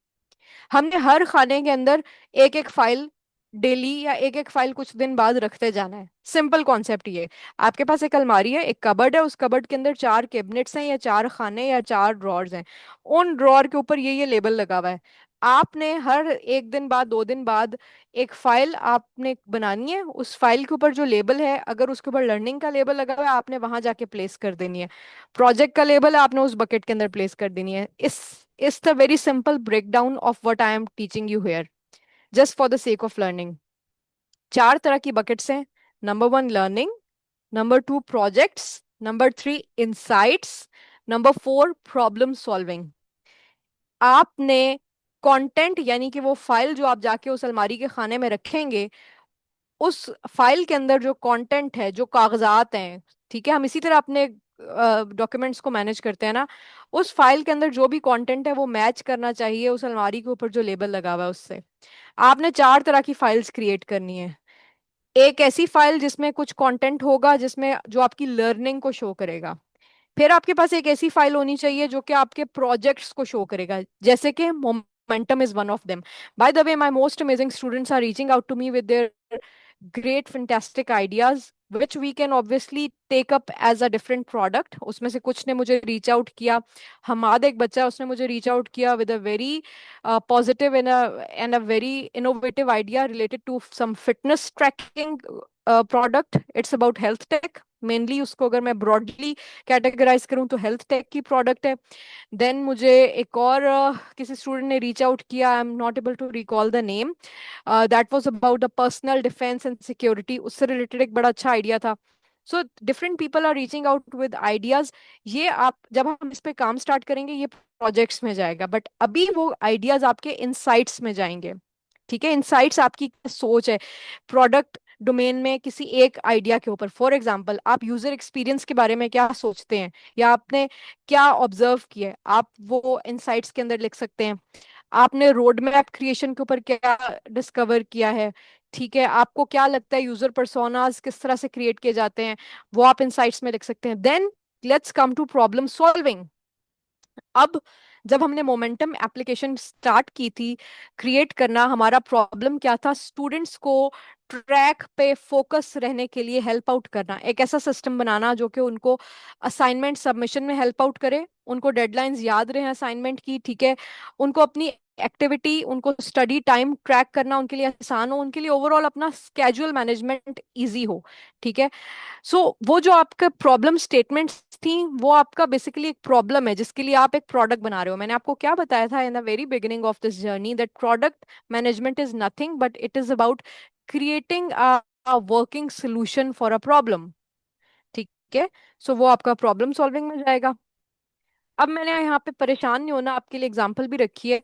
हमने हर खाने के अंदर एक एक फाइल डेली या एक एक फाइल कुछ दिन बाद रखते जाना है. सिंपल कॉन्सेप्ट ये. आपके पास एक अलमारी है, एक कबर्ड है, उस कबर्ड के अंदर 4 कैबिनेट्स हैं या 4 खाने या 4 ड्रॉर्स हैं. उन ड्रॉर के ऊपर ये लेबल लगा हुआ है. आपने हर एक दिन बाद, 2 दिन बाद एक फाइल आपने बनानी है. उस फाइल के ऊपर जो लेबल है, अगर उसके ऊपर लर्निंग का लेबल लगा हुआ है, आपने वहां जाके प्लेस कर देनी है. प्रोजेक्ट का लेबल है, आपने उस बकेट के अंदर प्लेस कर देनी है. इस the very simple breakdown of what I am teaching you here, just for the sake of learning. 4 तरह की बकेट्स हैं. Number 1 learning, number 2 projects, number 3 insights, number 4 problem solving. आपने कंटेंट यानी कि वो फाइल जो आप जाके उस अलमारी के खाने में रखेंगे, उस फाइल के अंदर जो कंटेंट है, जो कागजात हैं, ठीक है, हम इसी तरह अपने डॉक्यूमेंट्स को मैनेज करते हैं ना. उस फाइल के अंदर जो भी कंटेंट है वो मैच करना चाहिए उस अलमारी के ऊपर जो लेबल लगा हुआ है उससे. आपने 4 तरह की फाइल्स क्रिएट करनी है. एक ऐसी फाइल जिसमें कुछ कंटेंट होगा, जिसमें जो आपकी लर्निंग को शो करेगा. फिर आपके पास एक ऐसी फाइल होनी चाहिए जो कि आपके प्रोजेक्ट्स को शो करेगा, जैसे कि momentum is one of them. By the way, my most amazing students are reaching out to me with their great fantastic ideas which we can obviously take up as a different product. उसमें से कुछ ने मुझे reach out किया. हमाद एक बच्चा है, उसने मुझे रीच आउट किया with a very positive and a very innovative idea related to some fitness tracking product. It's about health tech mainly. उसको अगर मैं ब्रॉडली कैटेगराइज करूं तो हेल्थ टेक की प्रोडक्ट है. देन मुझे एक और किसी स्टूडेंट ने रीच आउट किया, I am not able to recall the name. That was about the personal defense and security. उससे रिलेटेड एक बड़ा अच्छा आइडिया था. So different people are reaching out with ideas. ये आप जब हम इस पे काम स्टार्ट करेंगे ये प्रोजेक्ट्स में जाएगा, बट अभी वो आइडियाज आपके इनसाइट्स में जाएंगे. ठीक है, इनसाइट्स आपकी सोच है प्रोडक्ट डोमेन में किसी एक आइडिया के ऊपर. फॉर एग्जांपल, आप यूजर एक्सपीरियंस के बारे में क्या सोचते हैं या आपने क्या ऑब्जर्व किया है, आप वो इनसाइट्स के अंदर लिख सकते हैं. आपने रोड मैप क्रिएशन के ऊपर क्या डिस्कवर किया है, ठीक है, आपको क्या लगता है यूजर पर्सोनास किस तरह से क्रिएट किए जाते हैं, वो आप इनसाइट्स में लिख सकते हैं. Then let's come to problem solving. अब जब हमने मोमेंटम एप्लीकेशन स्टार्ट की थी क्रिएट करना, हमारा प्रॉब्लम क्या था? स्टूडेंट्स को ट्रैक पे फोकस रहने के लिए हेल्प आउट करना, एक ऐसा सिस्टम बनाना जो कि उनको असाइनमेंट सबमिशन में हेल्प आउट करे, उनको डेडलाइंस याद रहे असाइनमेंट की, ठीक है, उनको अपनी एक्टिविटी, उनको स्टडी टाइम ट्रैक करना उनके लिए आसान हो, उनके लिए ओवरऑल अपना स्केड्यूल मैनेजमेंट इजी हो. ठीक है, सो वो जो आपका प्रॉब्लम स्टेटमेंट्स थी वो आपका बेसिकली एक प्रॉब्लम है जिसके लिए आप एक प्रोडक्ट बना रहे हो. मैंने आपको क्या बताया था in the very beginning of this journey, that product management is nothing but it is about creating a working solution for a problem. ठीक है, सो वो आपका प्रॉब्लम सॉल्विंग में जाएगा. अब मैंने यहाँ पे परेशान नहीं होना, आपके लिए एग्जांपल भी रखी है.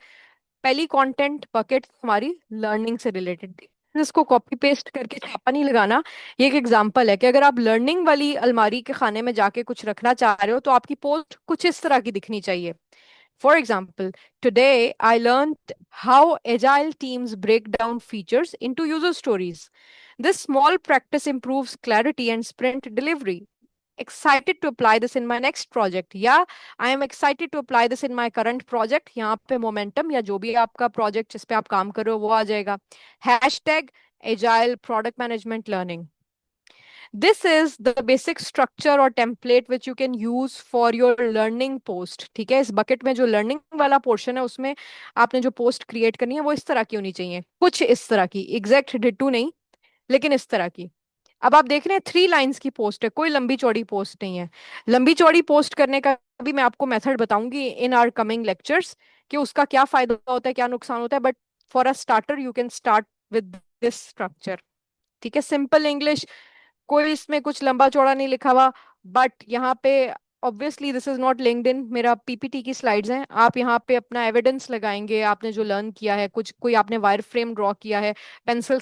पहली कंटेंट बकेट हमारी लर्निंग से रिलेटेड थी. इसको कॉपी पेस्ट करके छापा नहीं लगाना. ये एक एग्जांपल है कि अगर आप लर्निंग वाली अलमारी के खाने में जाके कुछ रखना चाह रहे हो तो आपकी पोस्ट कुछ इस तरह की दिखनी चाहिए. For example, today I learn how agile teams break down features into user stories. This small practice improves clarity and sprint delivery. Excited to apply this in my next project, या I am excited to apply this in my current project. यहाँ पे momentum या जो भी आपका project जिस पे आप काम कर रहे हो वो आ जाएगा। Hashtag agile product management learning. This is the basic structure और template which you can use for your learning post. ठीक है, इस बकेट में जो लर्निंग वाला पोर्शन है उसमें आपने जो पोस्ट क्रिएट करनी है वो इस तरह की होनी चाहिए, कुछ इस तरह की, एग्जैक्ट डिट्टू नहीं, लेकिन इस तरह की। अब आप देख रहे हैं 3 लाइन्स की पोस्ट है, कोई लंबी चौड़ी पोस्ट नहीं है। लंबी चौड़ी पोस्ट करने का भी मैं आपको मेथड बताऊंगी इन आवर कमिंग लेक्चर्स, कि उसका क्या फायदा होता है क्या नुकसान होता है, but for a starter you can start with this structure. ठीक है, सिंपल इंग्लिश, कोई इसमें कुछ लंबा चौड़ा नहीं लिखा हुआ। बट यहाँ पे obviously this is not LinkedIn, मेरा पीपीटी की स्लाइड्स हैं। आप यहाँ पे अपना एविडेंस लगाएंगे, आपने जो लर्न किया है, कुछ कोई आपने वायर फ्रेम ड्रॉ किया है, पेंसिल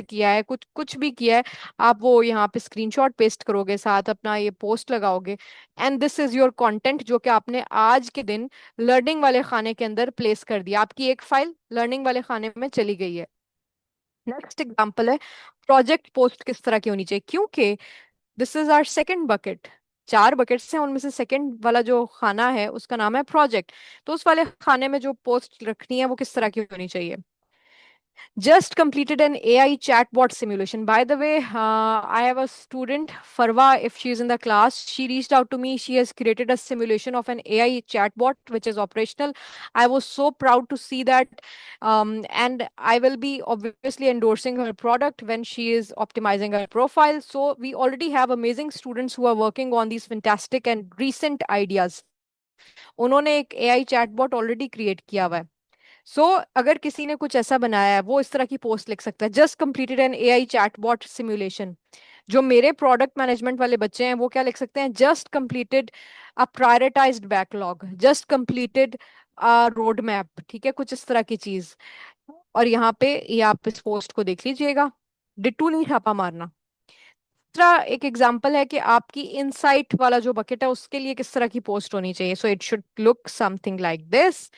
किया है, कुछ कुछ भी किया है, आप वो यहाँ पे स्क्रीनशॉट पेस्ट करोगे, साथ अपना ये पोस्ट लगाओगे, and this is your content जो कि आपने आज के दिन लर्निंग वाले खाने के अंदर प्लेस कर दिया। आपकी एक फाइल लर्निंग वाले खाने में चली गई है। नेक्स्ट एग्जांपल है प्रोजेक्ट पोस्ट किस तरह की होनी चाहिए, क्योंकि this is our second bucket. 4 buckets हैं, उनमें से सेकंड वाला जो खाना है उसका नाम है प्रोजेक्ट। तो उस वाले खाने में जो पोस्ट रखनी है वो किस तरह की होनी चाहिए। Just completed an AI chatbot simulation. By the way, I have a student, Farwa, if she is in the class, she reached out to me. She has created a simulation of an AI chatbot, which is operational. I was so proud to see that. And I will be obviously endorsing her product when she is optimizing her profile. So we already have amazing students who are working on these fantastic and recent ideas. उन्होंने एक AI chatbot already create किया हुआ है। सो अगर किसी ने कुछ ऐसा बनाया है वो इस तरह की पोस्ट लिख सकता है, just completed an AI chatbot simulation. जो मेरे प्रोडक्ट मैनेजमेंट वाले बच्चे हैं वो क्या लिख सकते हैं, जस्ट कंप्लीटेड अ प्रायोरिटाइज्ड बैकलॉग, जस्ट कंप्लीटेड अ रोड मैप। ठीक है, कुछ इस तरह की चीज। और यहाँ पे ये आप इस पोस्ट को देख लीजिएगा, डिट्टू नहीं छापा मारना। दूसरा एक एग्जांपल है कि आपकी इनसाइट वाला जो बकेट है उसके लिए किस तरह की पोस्ट होनी चाहिए। So it should look something like this.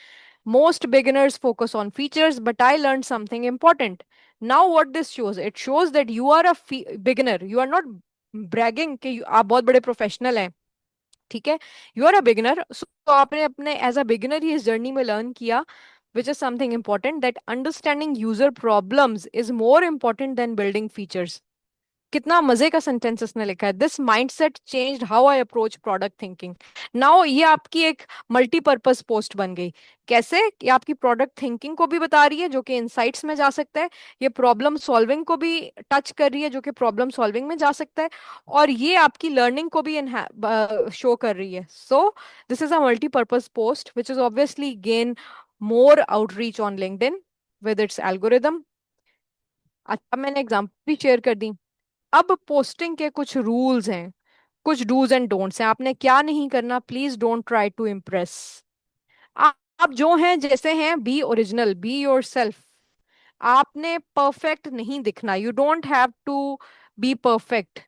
Most beginners focus on features, but I learned something important. Now, what this shows? It shows that you are a beginner. You are not bragging कि आप बहुत बड़े professional हैं। ठीक है, you are a beginner. सो आपने अपने as a beginner ही इस जर्नी में लर्न किया, which is something important, that understanding user problems is more important than building features. कितना मजे का सेंटेंस इसने लिखा है, this mindset changed how I approach product thinking. Now ये आपकी एक मल्टीपर्पज पोस्ट बन गई। कैसे कि आपकी प्रोडक्ट थिंकिंग को भी बता रही है जो कि इनसाइट्स में जा सकता है, ये प्रॉब्लम सॉल्विंग को भी टच कर रही है जो कि प्रॉब्लम सॉल्विंग में जा सकता है, और ये आपकी लर्निंग को भी शो कर रही है। So this is a multipurpose post which is obviously gain more outreach on LinkedIn with its algorithm. अच्छा, मैंने एग्जाम्पल भी शेयर कर दी। अब पोस्टिंग के कुछ रूल्स हैं, कुछ डूज एंड डोंट्स हैं। आपने क्या नहीं करना, please don't try to impress. आप जो हैं जैसे हैं, be original, be yourself. आपने परफेक्ट नहीं दिखना, you don't have to be perfect.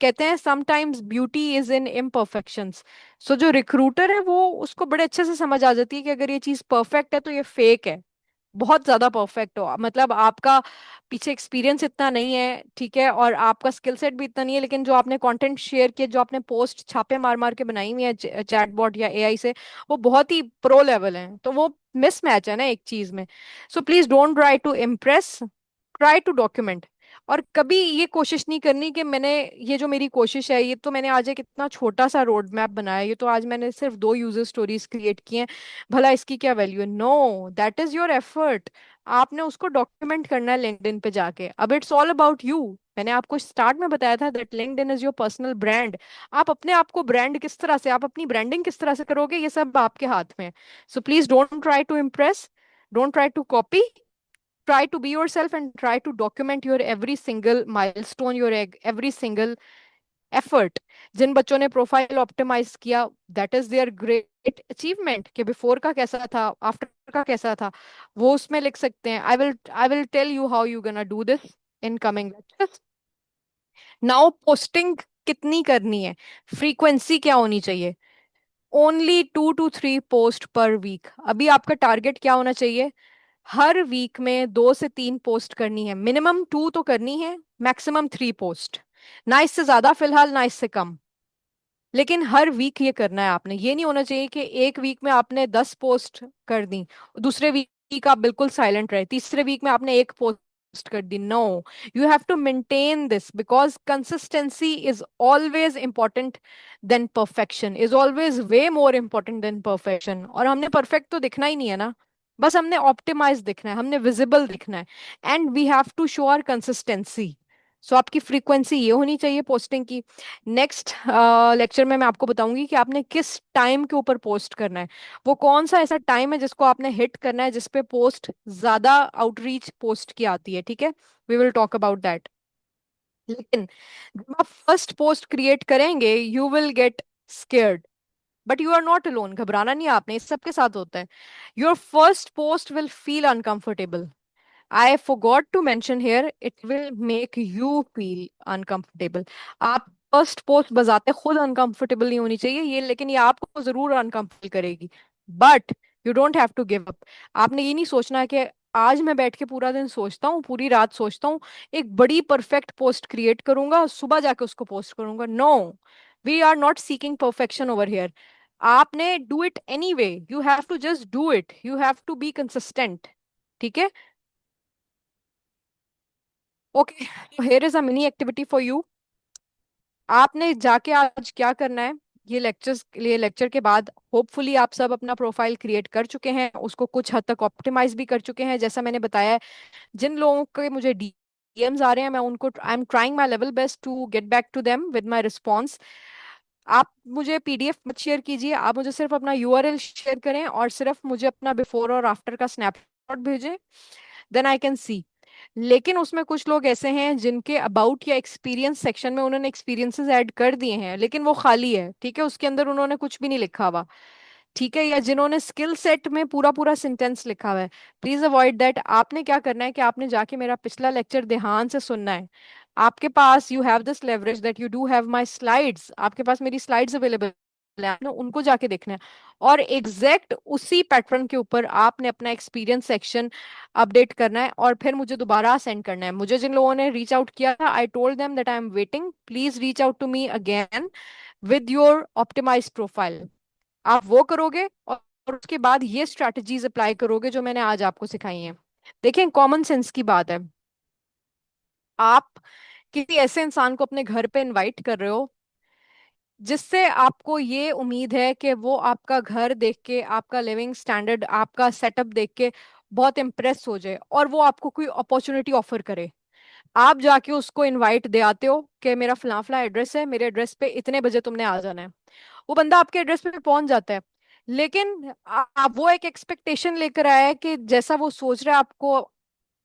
कहते हैं sometimes beauty is in imperfections. So जो रिक्रूटर है वो उसको बड़े अच्छे से समझ आ जाती है कि अगर ये चीज परफेक्ट है तो ये फेक है। बहुत ज्यादा परफेक्ट हो, मतलब आपका पीछे एक्सपीरियंस इतना नहीं है, ठीक है, और आपका स्किल सेट भी इतना नहीं है, लेकिन जो आपने कंटेंट शेयर किया, जो आपने पोस्ट छापे मार मार के बनाई हुई है चैटबॉट या एआई से, वो बहुत ही प्रो लेवल है। तो वो मिसमैच है ना एक चीज में। So please don't try to impress, try to document. और कभी ये कोशिश नहीं करनी कि मैंने, ये जो मेरी कोशिश है, ये तो मैंने आज एक इतना छोटा सा रोड मैप बनाया, ये तो आज मैंने सिर्फ 2 यूजर स्टोरीज क्रिएट की हैं, भला इसकी क्या वैल्यू है। No, that is your effort. आपने उसको डॉक्यूमेंट करना है लिंक्डइन पे जाके। अब इट्स ऑल अबाउट यू। मैंने आपको स्टार्ट में बताया था that LinkedIn is your personal brand. आप अपने आप को ब्रांड किस तरह से, आप अपनी ब्रांडिंग किस तरह से करोगे, ये सब आपके हाथ में है। So please don't try to impress, don't try to copy, try to be yourself and try to document your every single milestone, your every single effort. जिन बच्चों ने प्रोफाइल ऑप्टिमाइज किया, that is their great achievement. कि before का कैसा था, after का कैसा था, वो उसमें लिख सकते हैं। I will tell you how you gonna do this in coming lectures. Now posting कितनी करनी है, फ्रीक्वेंसी क्या होनी चाहिए। Only 2 to 3 post per week. अभी आपका टारगेट क्या होना चाहिए, हर वीक में 2 से 3 पोस्ट करनी है, मिनिमम 2 तो करनी है, मैक्सिमम 3 पोस्ट। ना इससे ज्यादा फिलहाल, ना इससे कम। लेकिन हर वीक ये करना है आपने। ये नहीं होना चाहिए कि एक वीक में आपने 10 पोस्ट कर दी, दूसरे वीक आप बिल्कुल साइलेंट रहे, तीसरे वीक में आपने एक पोस्ट कर दी। No, you have to maintain this, because consistency is always important then perfection, is always way more important then perfection. और हमने परफेक्ट तो दिखना ही नहीं है ना, बस हमने ऑप्टिमाइज दिखना है, हमने विजिबल दिखना है। And we have to show our consistency. So आपकी फ्रीक्वेंसी ये होनी चाहिए पोस्टिंग की। नेक्स्ट लेक्चर में मैं आपको बताऊंगी कि आपने किस टाइम के ऊपर पोस्ट करना है, वो कौन सा ऐसा टाइम है जिसको आपने हिट करना है, जिसपे पोस्ट ज्यादा आउटरीच पोस्ट की आती है। ठीक है, we will talk about that. लेकिन जब आप फर्स्ट पोस्ट क्रिएट करेंगे you will get scared, but you are not alone, घबराना नहीं है आपने, इस सबके साथ होता है। Your first post will feel uncomfortable. I forgot to mention here, it will make you feel uncomfortable. आप फर्स्ट पोस्ट बजाते खुद अनकंफर्टेबल नहीं होनी चाहिए ये, लेकिन ये आपको जरूर अनकंफर्टेबल करेगी। But you don't have to give up. आपने ये नहीं सोचना है कि आज मैं बैठ के पूरा दिन सोचता हूँ, पूरी रात सोचता हूँ, एक बड़ी परफेक्ट पोस्ट क्रिएट करूंगा, सुबह जाके उसको पोस्ट करूंगा। No, we are not seeking perfection over here. आपने do it anyway, you have to just do it, you have to be consistent. ठीक है, okay. Here is a mini activity for you. आपने जाके आज क्या करना है, ये लेक्चर के बाद होपफुली आप सब अपना प्रोफाइल क्रिएट कर चुके हैं, उसको कुछ हद तक ऑप्टिमाइज भी कर चुके हैं। जैसा मैंने बताया है, जिन लोगों के मुझे डीएम्स आ रहे हैं, मैं उनको, I am trying my level best to get back to them with my response. आप मुझे पीडीएफ मत शेयर कीजिए, आप मुझे सिर्फ अपना यूआरएल शेयर करें और सिर्फ मुझे अपना बिफोर और आफ्टर का स्नैपशॉट भेजें, देन आई कैन सी। लेकिन उसमें कुछ लोग ऐसे हैं जिनके अबाउट या एक्सपीरियंस सेक्शन में उन्होंने एक्सपीरियंसेस ऐड कर दिए हैं, लेकिन वो खाली है। ठीक है, उसके अंदर उन्होंने कुछ भी नहीं लिखा हुआ। ठीक है, या जिन्होंने स्किल सेट में पूरा पूरा सेंटेंस लिखा हुआ है, प्लीज अवॉइड दैट। आपने क्या करना है कि आपने जाके मेरा पिछला लेक्चर ध्यान से सुनना है। आपके पास, you have this leverage that you do have my slides, आपके पास मेरी स्लाइड्स अवेलेबल है, आपने उनको जाके देखना है। और एग्जैक्ट उसी पैटर्न के ऊपर आपने अपना एक्सपीरियंस सेक्शन अपडेट करना है और फिर मुझे दोबारा सेंड करना है। मुझे जिन लोगों ने रीच आउट किया था, I told them that I am waiting, please reach out to me again with your optimized profile. आप वो करोगे और उसके बाद ये स्ट्रैटेजीज अप्लाई करोगे जो मैंने आज आपको सिखाई हैं। देखें, कॉमन सेंस की बात है। आप किसी ऐसे इंसान को अपने घर पे इनवाइट कर रहे हो जिससे आपको ये उम्मीद है कि वो आपका घर देख के, आपका लिविंग स्टैंडर्ड, आपका सेटअप देख के बहुत इम्प्रेस हो जाए और वो आपको कोई अपॉर्चुनिटी ऑफर करे। आप जाके उसको इनवाइट दे आते हो कि मेरा फला फला एड्रेस है, मेरे एड्रेस पे इतने बजे तुमने आ जाना है। वो बंदा आपके एड्रेस पे पहुंच जाता है, लेकिन आप वो एक एक्सपेक्टेशन लेकर आया है कि जैसा वो सोच रहा है आपको,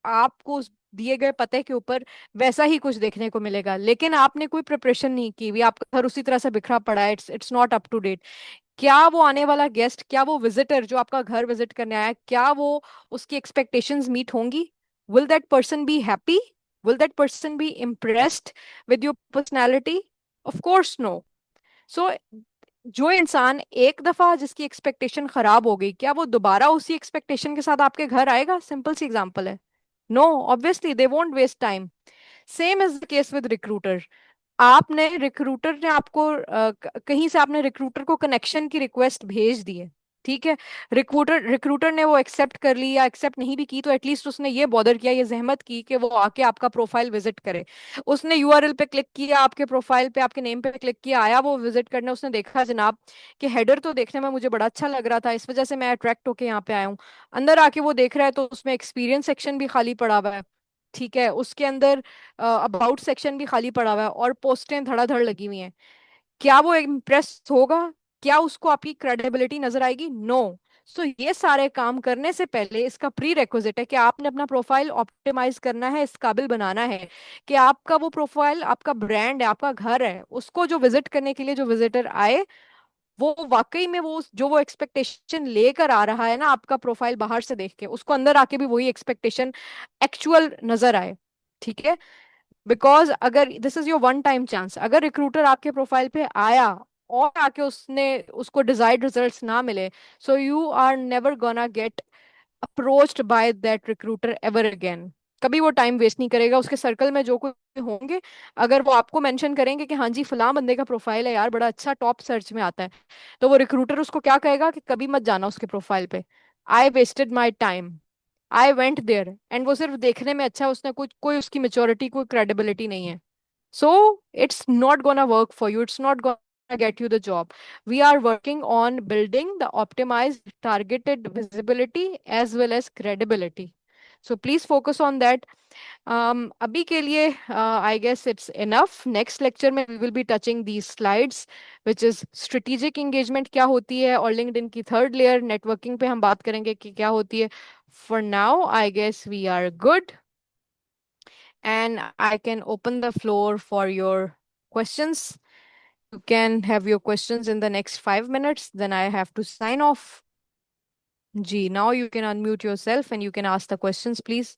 आपको उस दिए गए पते के ऊपर वैसा ही कुछ देखने को मिलेगा, लेकिन आपने कोई प्रिपरेशन नहीं की हुई, आपका घर उसी तरह से बिखरा पड़ा है, it's not up to date. क्या वो आने वाला गेस्ट, क्या वो विजिटर जो आपका घर विजिट करने आया है, क्या वो, उसकी एक्सपेक्टेशंस मीट होंगी? Will that person be happy? Will that person be impressed with your personality? Of course no. So जो इंसान एक दफा जिसकी एक्सपेक्टेशन खराब हो गई, क्या वो दोबारा उसी एक्सपेक्टेशन के साथ आपके घर आएगा? सिंपल सी एग्जांपल है, no, obviously they won't waste time. Same is the case with recruiter. आपने, रिक्रूटर ने आपको कहीं से आपने रिक्रूटर को कनेक्शन की रिक्वेस्ट भेज दी है। ठीक है, रिक्रूटर रिक्रूटर ने वो एक्सेप्ट कर ली या एक्सेप्ट नहीं भी की, तो एटलीस्ट उसने ये बॉदर किया, ये जहमत की कि वो आके आपका प्रोफाइल विजिट करे। उसने यूआरएल पे क्लिक किया, आपके प्रोफाइल पे, आपके नेम पे क्लिक किया, आया वो विजिट करने, उसने देखा जनाब कि हेडर तो देखने में मुझे बड़ा अच्छा लग रहा था, इस वजह से मैं अट्रैक्ट होके यहाँ पे आया हूँ। अंदर आके वो देख रहा है तो उसमें एक्सपीरियंस सेक्शन भी खाली पड़ा हुआ है। ठीक है, उसके अंदर अबाउट सेक्शन भी खाली पड़ा हुआ है और पोस्टें धड़ाधड़ लगी हुई हैं। क्या वो इम्प्रेस होगा? क्या उसको आपकी क्रेडिबिलिटी नजर आएगी? नो। सो ये सारे काम करने से पहले इसका प्री रेक्विजिट है कि आपने अपना प्रोफाइल ऑप्टिमाइज करना है, इस काबिल बनाना है कि आपका वो प्रोफाइल, आपका ब्रांड है, आपका घर है, उसको जो विजिट करने के लिए जो विजिटर आए, वो वाकई में वो जो वो एक्सपेक्टेशन लेकर आ रहा है ना, आपका प्रोफाइल बाहर से देख के, उसको अंदर आके भी वही एक्सपेक्टेशन एक्चुअल नजर आए। ठीक है, बिकॉज अगर this is your one time chance, अगर रिक्रूटर आपके प्रोफाइल पे आया और आके उसने, उसको डिजायर्ड रिजल्ट्स ना मिले, so you are never gonna get approached by that recruiter ever again. कभी वो टाइम वेस्ट नहीं करेगा। उसके सर्कल में जो कोई होंगे, अगर वो आपको मेंशन करेंगे कि हाँ जी फलां बंदे का प्रोफाइल है यार, बड़ा अच्छा टॉप सर्च में आता है, तो वो रिक्रूटर उसको क्या कहेगा कि कभी मत जाना उसके प्रोफाइल पे। I wasted my time, I went there, and वो सिर्फ देखने में अच्छा है, उसने कुछ कोई उसकी मेच्योरिटी कोई क्रेडिबिलिटी नहीं है। So it's not gonna work for you. It's not gonna get you the job. We are working on building the optimized targeted visibility as well as credibility. So please focus on that. अभी के लिए I guess it's enough. Next lecture में we will be touching these slides, which is strategic engagement क्या होती है, और LinkedIn की third layer networking पे हम बात करेंगे कि क्या होती है. For now, I guess we are good, and I can open the floor for your questions. You can have your questions in the next 5 minutes, then I have to sign off. G, now you can unmute yourself and you can ask the questions, please.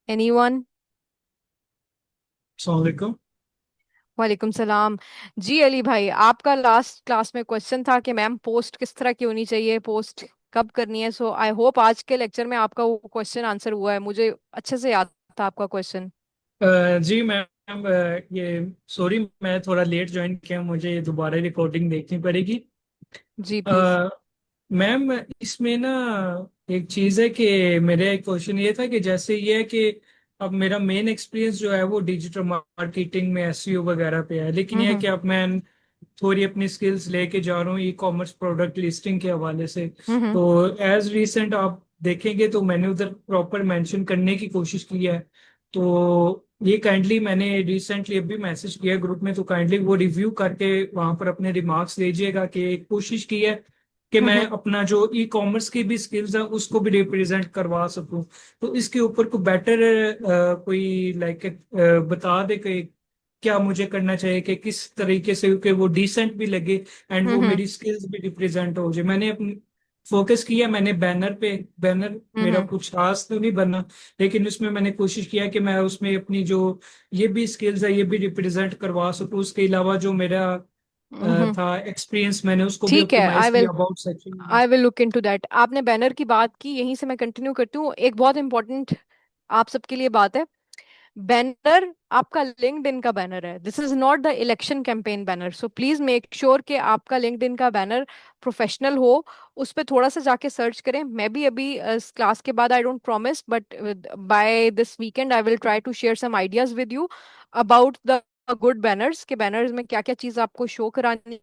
Anyone? अस्सलाम वालेकुम सलाम। जी अली भाई, आपका last class में question था कि ma'am post किस तरह की होनी चाहिए, पोस्ट कब करनी है। सो आई होप आज के लेक्चर में आपका वो क्वेश्चन आंसर हुआ है, मुझे अच्छे से याद था आपका क्वेश्चन। जी मैम, ये सॉरी मैं थोड़ा लेट ज्वाइन किया, मुझे ये दोबारा रिकॉर्डिंग देखनी पड़ेगी। जी प्लीज। अ, मैम इसमें ना एक चीज़ है कि मेरा एक क्वेश्चन ये था कि जैसे ये है कि अब मेरा मेन एक्सपीरियंस जो है वो डिजिटल मार्केटिंग में एसईओ वगैरह पे है, लेकिन ये है हम्म कि अब मैं थोड़ी अपनी स्किल्स लेके जा रहा हूँ ई कॉमर्स प्रोडक्ट लिस्टिंग के हवाले से। हम्म तो एज रिसेंट आप देखेंगे तो मैंने उधर प्रॉपर मेंशन करने की कोशिश की है। तो ये काइंडली मैंने रिसेंटली अभी मैसेज किया ग्रुप में, तो काइंडली वो रिव्यू करके वहां पर अपने रिमार्क्स दीजिएगा कि कोशिश की है कि मैं हम्म अपना जो ई कॉमर्स की भी स्किल्स है उसको भी रिप्रेजेंट करवा सकूं। तो इसके ऊपर को बेटर कोई लाइक बता दे कि क्या मुझे करना चाहिए, कि किस तरीके से कि वो डिसेंट भी लगे एंड वो हम्म मेरी स्किल्स भी रिप्रेजेंट हो जाए। मैंने अपनी फोकस किया, मैंने बैनर पे, बैनर मेरा हम्म कुछ खास तो नहीं बना, लेकिन उसमें मैंने कोशिश किया कि मैं उसमें अपनी जो ये भी स्किल्स है ये भी रिप्रेजेंट करवा सकूं। उसके अलावा जो मेरा हम्म। था एक्सपीरियंस, मैंने उसको भी ठीक है, ऑप्टिमाइज आई विल किया अबाउट सेक्शन में। I will look into that. आपने बैनर की बात की, यहीं से मैं कंटिन्यू करती हूँ। एक बहुत इंपॉर्टेंट आप सबके लिए बात है, बैनर आपका लिंक्डइन का बैनर है, this is not the election campaign banner. So please make sure कि आपका लिंक्डइन का बैनर प्रोफेशनल हो। उस पर थोड़ा सा जाके सर्च करें। मैं भी अभी इस क्लास के बाद, I don't promise, but by this weekend I will try to share some ideas with you about the good banners, के बैनर्स में क्या क्या चीज आपको शो करानी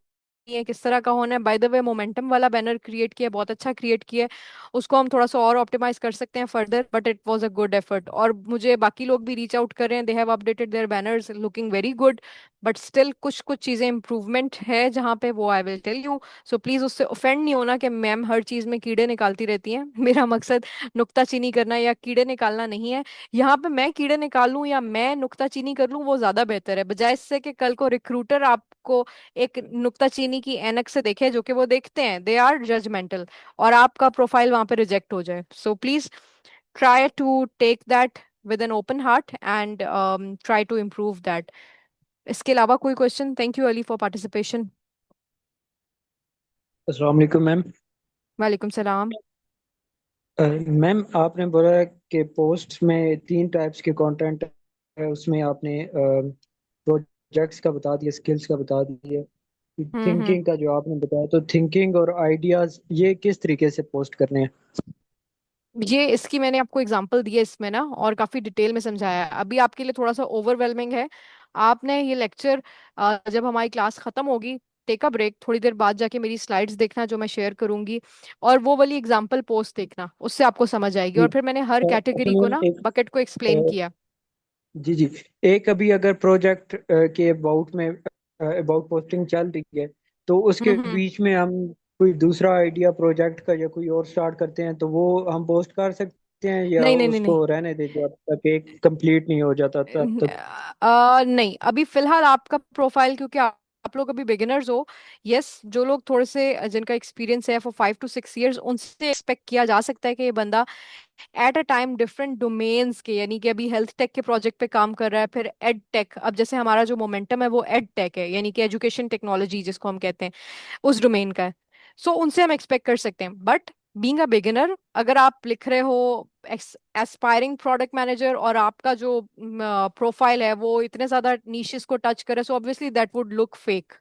है, किस तरह का होना है। बाय द वे, मोमेंटम वाला बैनर क्रिएट किया, बहुत अच्छा क्रिएट किया है। उसको हम थोड़ा सा और ऑप्टिमाइज कर सकते हैं further, but it was a good effort. और मुझे बाकी लोग भी रीच आउट कर रहे हैं, they have updated their banners looking very good, but still कुछ कुछ चीजें इंप्रूवमेंट है जहाँ पे, वो I will tell you. So please उससे ऑफेंड नहीं होना कि मैम हर चीज में कीड़े निकालती रहती हैं। मेरा मकसद नुक्ताचीनी करना या कीड़े निकालना नहीं है। यहाँ पे मैं कीड़े निकालूं या मैं नुक्ताचीनी कर लूं, वो ज्यादा बेहतर है, बजाय इससे कि कल को रिक्रूटर आपको एक नुक्ताचीनी की ऐनक से देखे, जो कि वो देखते हैं, दे आर जजमेंटल, और आपका प्रोफाइल वहां पे रिजेक्ट हो जाए। So please try to take that with an open heart and try to improve that. इसके अलावा कोई question? Thank you Ali for participation. अस्सलाम वालेकुम मैम। वालेकुम सलाम। मैम आपने बोला कि पोस्ट में 3 टाइप्स के कंटेंट है, उसमें आपने प्रोजेक्ट्स का बता दिया, स्किल्स का बता दिया, हम्म। थिंकिंग का जो आपने बताया, तो थिंकिंग और आइडियाज ये किस तरीके से पोस्ट करने हैं? ये इसकी मैंने आपको एग्जांपल दी है इसमें ना, और काफी डिटेल में समझाया है। अभी आपके लिए थोड़ा सा ओवरवेलमिंग है। आपने ये लेक्चर, जब हमारी क्लास खत्म होगी, टेक अ ब्रेक, थोड़ी देर बाद जाके मेरी स्लाइड्स देखना जो मैं शेयर करूंगी, और वो वाली एग्जांपल पोस्ट देखना, उससे आपको समझ आएगी। जी। और फिर मैंने हर अच्छा कैटेगरी को मैम, ना एक बकेट को एक्सप्लेन किया। जी जी, एक अभी अगर प्रोजेक्ट के अबाउट में अबाउट पोस्टिंग चल रही है, तो उसके हम्म। बीच में हम कोई दूसरा आइडिया प्रोजेक्ट का या कोई और स्टार्ट करते हैं, तो वो हम पोस्ट कर सकते हैं या नहीं नहीं नहीं नहीं। उसको रहने दे जब तक एक कंप्लीट नहीं हो जाता तब तक? नहीं, अभी फिलहाल आपका प्रोफाइल, क्योंकि आप लोग अभी बिगिनर्स हो, यस, जो लोग थोड़े से जिनका एक्सपीरियंस है फॉर 5 to 6 years, उनसे एक्सपेक्ट किया जा सकता है कि ये बंदा at a time different domains के, यानी कि अभी हेल्थ टेक के प्रोजेक्ट पे काम कर रहा है, फिर एड टेक, अब जैसे हमारा जो मोमेंटम है वो एड टेक है, यानी कि एजुकेशन टेक्नोलॉजी जिसको हम कहते हैं, उस डोमेन का है। सो उनसे हम एक्सपेक्ट कर सकते हैं, बट बीइंग अ बिगिनर, अगर आप लिख रहे हो एस्पायरिंग प्रोडक्ट मैनेजर और आपका जो प्रोफाइल है वो इतने ज्यादा नीशेस को टच करे, so obviously that would look fake.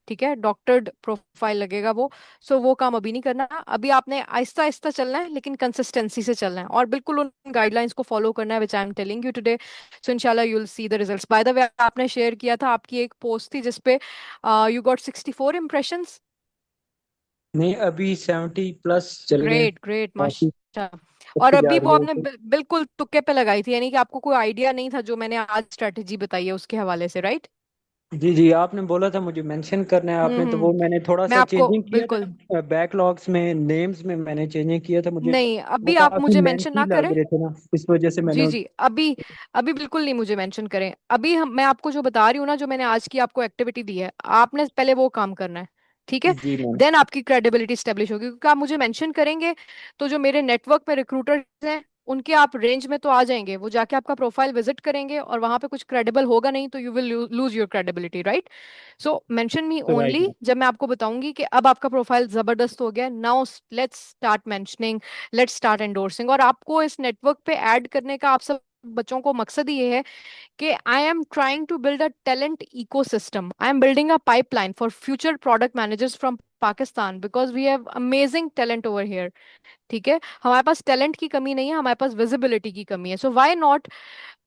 ठीक है, डॉक्टर्ड प्रोफाइल लगेगा वो। सो वो काम अभी नहीं करना, अभी आपने आहिस्ता आहिस्ता चलना है, लेकिन कंसिस्टेंसी से चलना है और बिल्कुल उन गाइडलाइंस को फॉलो करना है which I am telling you today. So इंशाल्लाह you will see the results. By the way, आपने शेयर किया था आपकी एक पोस्ट थी जिसपे यू गॉट 64 impressions। नहीं, अभी 70+ चल गए हैं, ग्रेट ग्रेट, काफी माशाल्लाह। और अच्छी जा अभी वो रही है आपने तो। बिल्कुल तुक्के पे लगाई थी, यानी कि आपको कोई आइडिया नहीं था जो मैंने आज स्ट्रेटेजी बताई है उसके हवाले से, राइट? जी जी, आपने बोला था मुझे मेंशन करना है आपने, तो वो हम्म। मैंने थोड़ा मैं सा आपको चेंजिंग किया बिल्कुल, था, बैकलॉग्स में नेम्स में मैंने चेंजिंग किया था, मुझे नहीं वो अभी आप काफी मुझे मेंशन लेंथी ना लग करें। रहे थे ना, इस वजह से मैंने जी जी, अभी अभी बिल्कुल नहीं मुझे मेंशन करें। अभी मैं आपको जो बता रही हूँ ना, जो मैंने आज की आपको एक्टिविटी दी है, आपने पहले वो काम करना है। ठीक है, जी मैम। देन आपकी क्रेडिबिलिटी स्टेब्लिश होगी, क्योंकि आप मुझे मेंशन करेंगे तो जो मेरे नेटवर्क में रिक्रूटर्स हैं उनके आप रेंज में तो आ जाएंगे, वो जाके आपका प्रोफाइल विजिट करेंगे और वहां पे कुछ क्रेडिबल होगा नहीं तो you will lose your credibility, right? So mention me right only ma'am. जब मैं आपको बताऊंगी कि अब आपका प्रोफाइल जबरदस्त हो गया, now let's start mentioning, let's start endorsing. और आपको इस नेटवर्क पे ऐड करने का आप सब बच्चों को मकसद ये है कि I am trying to build a talent ecosystem, I am building a pipeline for future product managers from Pakistan, because we have amazing talent over here. ठीक है, हमारे पास टैलेंट की कमी नहीं है, हमारे पास विजिबिलिटी की कमी है। So why not?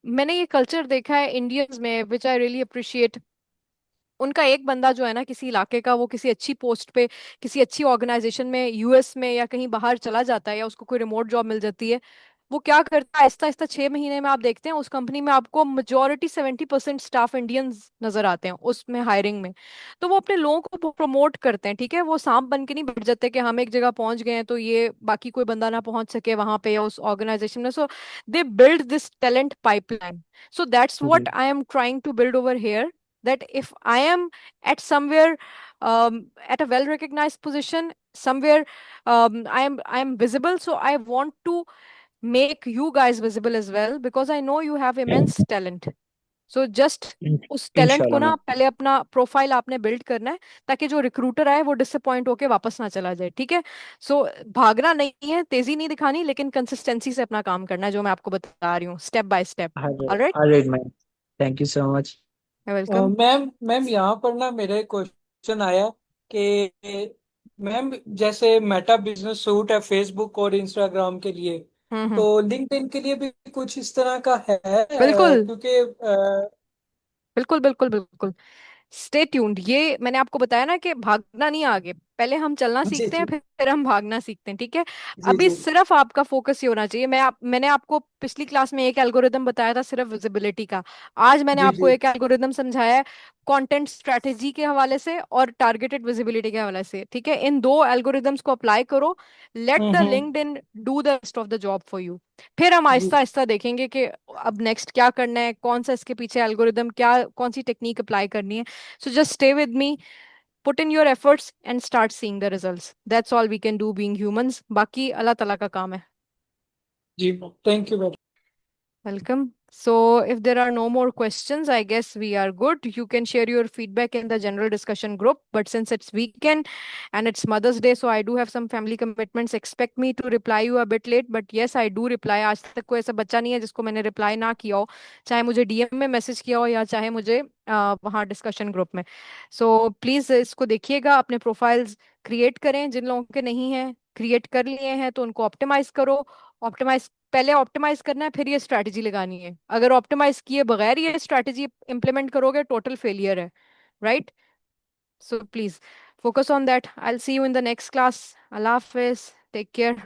मैंने ये कल्चर देखा है इंडियंस में विच आई रियली अप्रिशिएट। उनका एक बंदा जो है ना किसी इलाके का, वो किसी अच्छी पोस्ट पे किसी अच्छी ऑर्गेनाइजेशन में यूएस में या कहीं बाहर चला जाता है, या उसको कोई रिमोट जॉब मिल जाती है, वो क्या करता है, आहिस्ता आहिस्ता 6 महीने में आप देखते हैं उस कंपनी में आपको मेजोरिटी 70% स्टाफ इंडियंस नजर आते हैं उसमें हायरिंग में। तो वो अपने लोगों को प्रमोट करते हैं। ठीक है, वो सांप बन के नहीं बैठ जाते कि हम एक जगह पहुंच गए हैं तो ये बाकी कोई बंदा ना पहुंच सके वहां पे या उस ऑर्गेनाइजेशन में। So they build this talent pipeline. So that's जी what I am trying to build over here, that if I am at somewhere, at a well recognized position somewhere, I am visible, so I want to make you guys visible as well, because I know you have immense talent. So just उस talent को इंशाल्लाह ना ma'am. पहले अपना profile आपने build करना है, ताकि जो रिक्रूटर आए वो डिसअपॉइंट होके वापस ना चला जाए। ठीक है, सो भागना नहीं है, तेजी नहीं दिखानी, लेकिन कंसिस्टेंसी से अपना काम करना है, जो मैं आपको बता रही हूँ step by step. Alright, alright ma'am, thank you so much. Welcome. Ma'am ma'am यहाँ पर ना मेरा एक क्वेश्चन आया कि मैम जैसे मेटा बिजनेस सूट है फेसबुक और इंस्टाग्राम के लिए, हम्म। तो लिंक्डइन के लिए भी कुछ इस तरह का है? बिल्कुल क्योंकि बिल्कुल बिल्कुल बिल्कुल, स्टे ट्यून्ड। ये मैंने आपको बताया ना कि भागना नहीं है आगे, पहले हम चलना जी सीखते हैं जी फिर हम भागना सीखते हैं। ठीक है, जी अभी जी सिर्फ आपका फोकस ये होना चाहिए। मैंने आपको पिछली क्लास में एक एल्गोरिदम बताया था सिर्फ विजिबिलिटी का, आज मैंने जी आपको जी एक एल्गोरिदम समझाया है कंटेंट स्ट्रेटेजी के हवाले से और टारगेटेड विजिबिलिटी के हवाले से। ठीक है, इन दो एल्गोरिदम्स को अप्लाई करो, let the hmm. LinkedIn do the rest of the job for you. फिर हम जी आहिस्ता आहिस्ता देखेंगे कि अब नेक्स्ट क्या करना है, कौन सा इसके पीछे एल्गोरिदम, क्या कौन सी टेक्निक अप्लाई करनी है। So just stay with me, put in your efforts and start seeing the results. That's all we can do being humans. बाकी अल्लाह ताला का काम है। जी, thank you madam. Welcome. So, if there are no more questions, I guess we are good. You can share your feedback in the general discussion group. But since it's weekend and it's Mother's Day, so I do have some family commitments. Expect me to reply you a bit late, but yes, I do reply. आज तक कोई ऐसा बच्चा नहीं है जिसको मैंने reply ना किया हो, चाहे मुझे डीएम में मैसेज किया हो या चाहे मुझे वहाँ डिस्कशन ग्रुप में। सो प्लीज इसको देखिएगा, अपने प्रोफाइल्स क्रिएट करें, जिन लोगों के नहीं है, क्रिएट कर लिए हैं तो उनको ऑप्टिमाइज करो। ऑप्टिमाइज पहले ऑप्टिमाइज करना है, फिर ये स्ट्रैटेजी लगानी है। अगर ऑप्टिमाइज किए बगैर ये स्ट्रैटेजी इंप्लीमेंट करोगे, टोटल फेलियर है, right? So please focus on that. I will see you in the next class. अल्लाह हाफिज, टेक केयर।